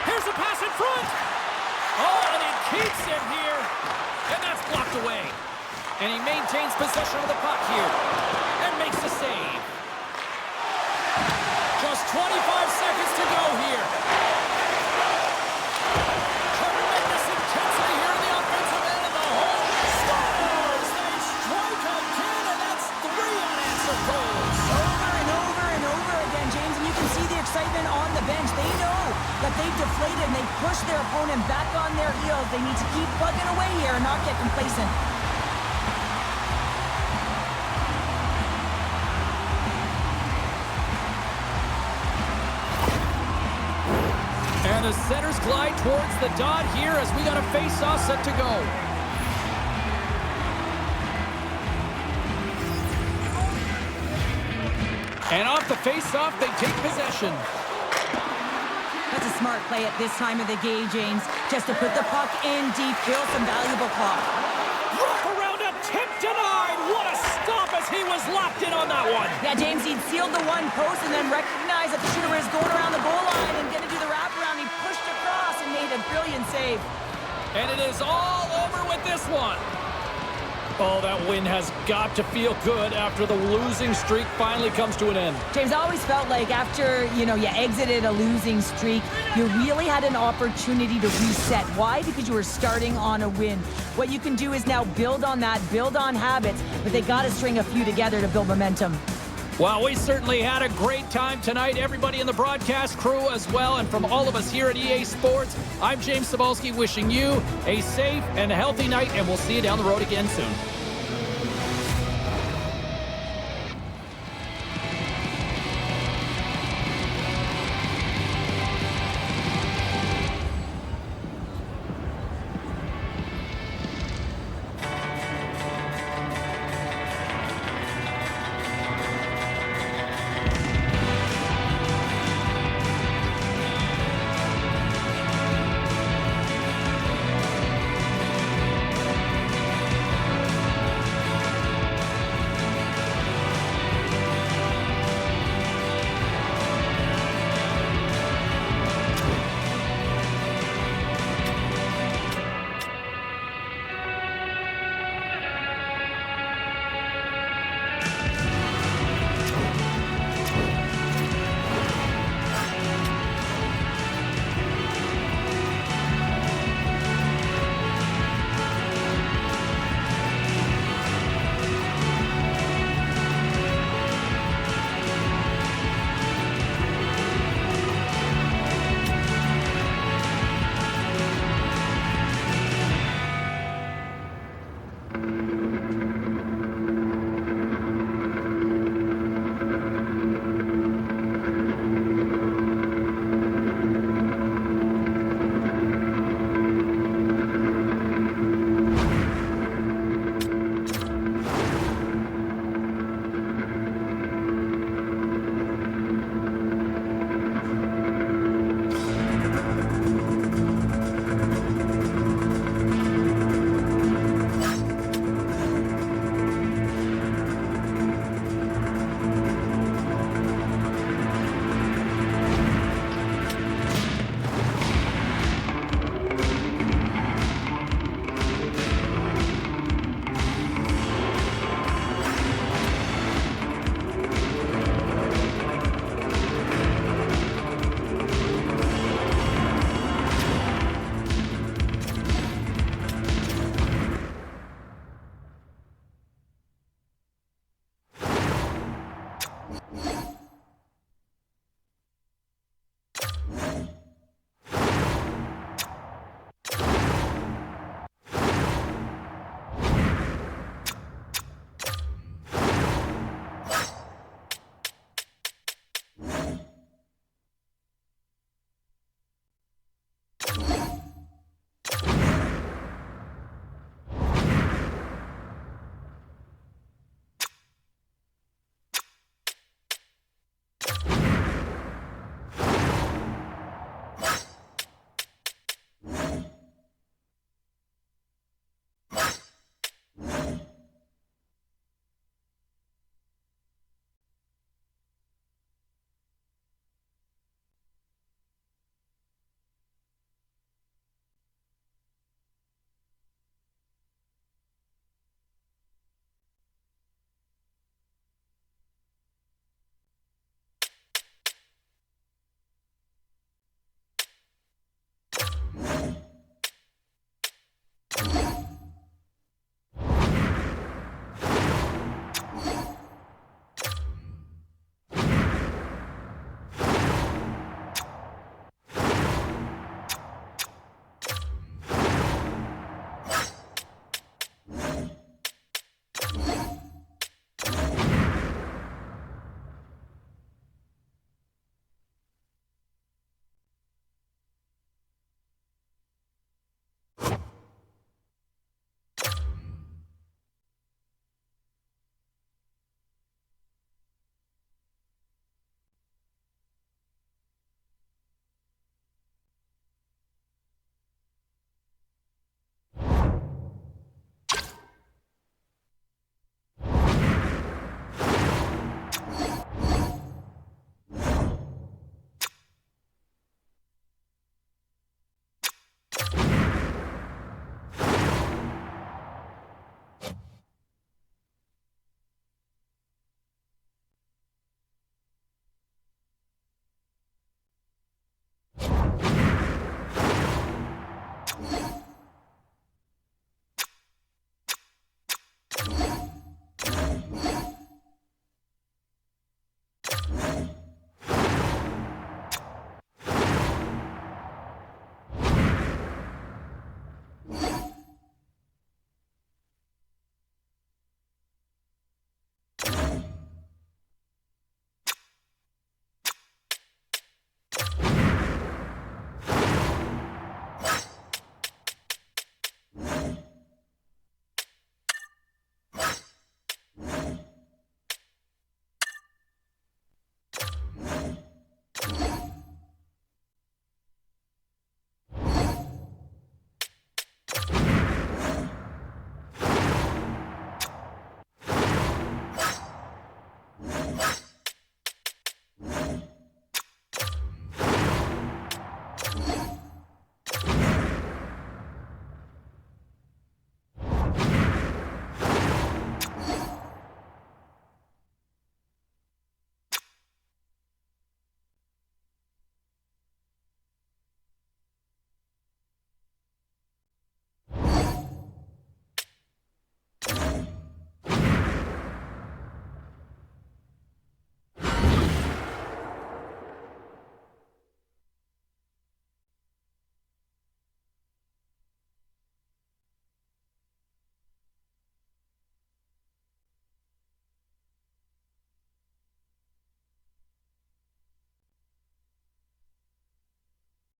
Here's a pass in front. Oh, and he keeps it here. And that's blocked away. And he maintains possession of the puck here. And makes the save. Just 25 seconds to go here. Tremendous intensity here in the offensive end of the hole. Scores! They strike again, and that's 3 unanswered goals.
Over and over and over again, James, and you can see the excitement on the bench. They know that they've deflated and they push their opponent back on their heels. They need to keep plugging away here and not get complacent.
And the centers glide towards the dot here as we got a face-off set to go. And off the face-off, they take possession.
That's a smart play at this time of the game, James. Just to put the puck in deep, kill some valuable clock.
Wrap around a tip denied. What a stop as he was locked in on that one.
Yeah, James, he'd sealed the one post and then recognized that the shooter was going around the goal line and going to do the wraparound. He pushed across and made a brilliant save.
And it is all over with this one. Oh, that win has got to feel good after the losing streak finally comes to an end.
James, I always felt like after, you exited a losing streak, you really had an opportunity to reset. Why? Because you were starting on a win. What you can do is now build on that, build on habits, but they got to string a few together to build momentum.
Well, we certainly had a great time tonight. Everybody in the broadcast crew as well. And from all of us here at EA Sports, I'm James Cebulski wishing you a safe and healthy night, and we'll see you down the road again soon.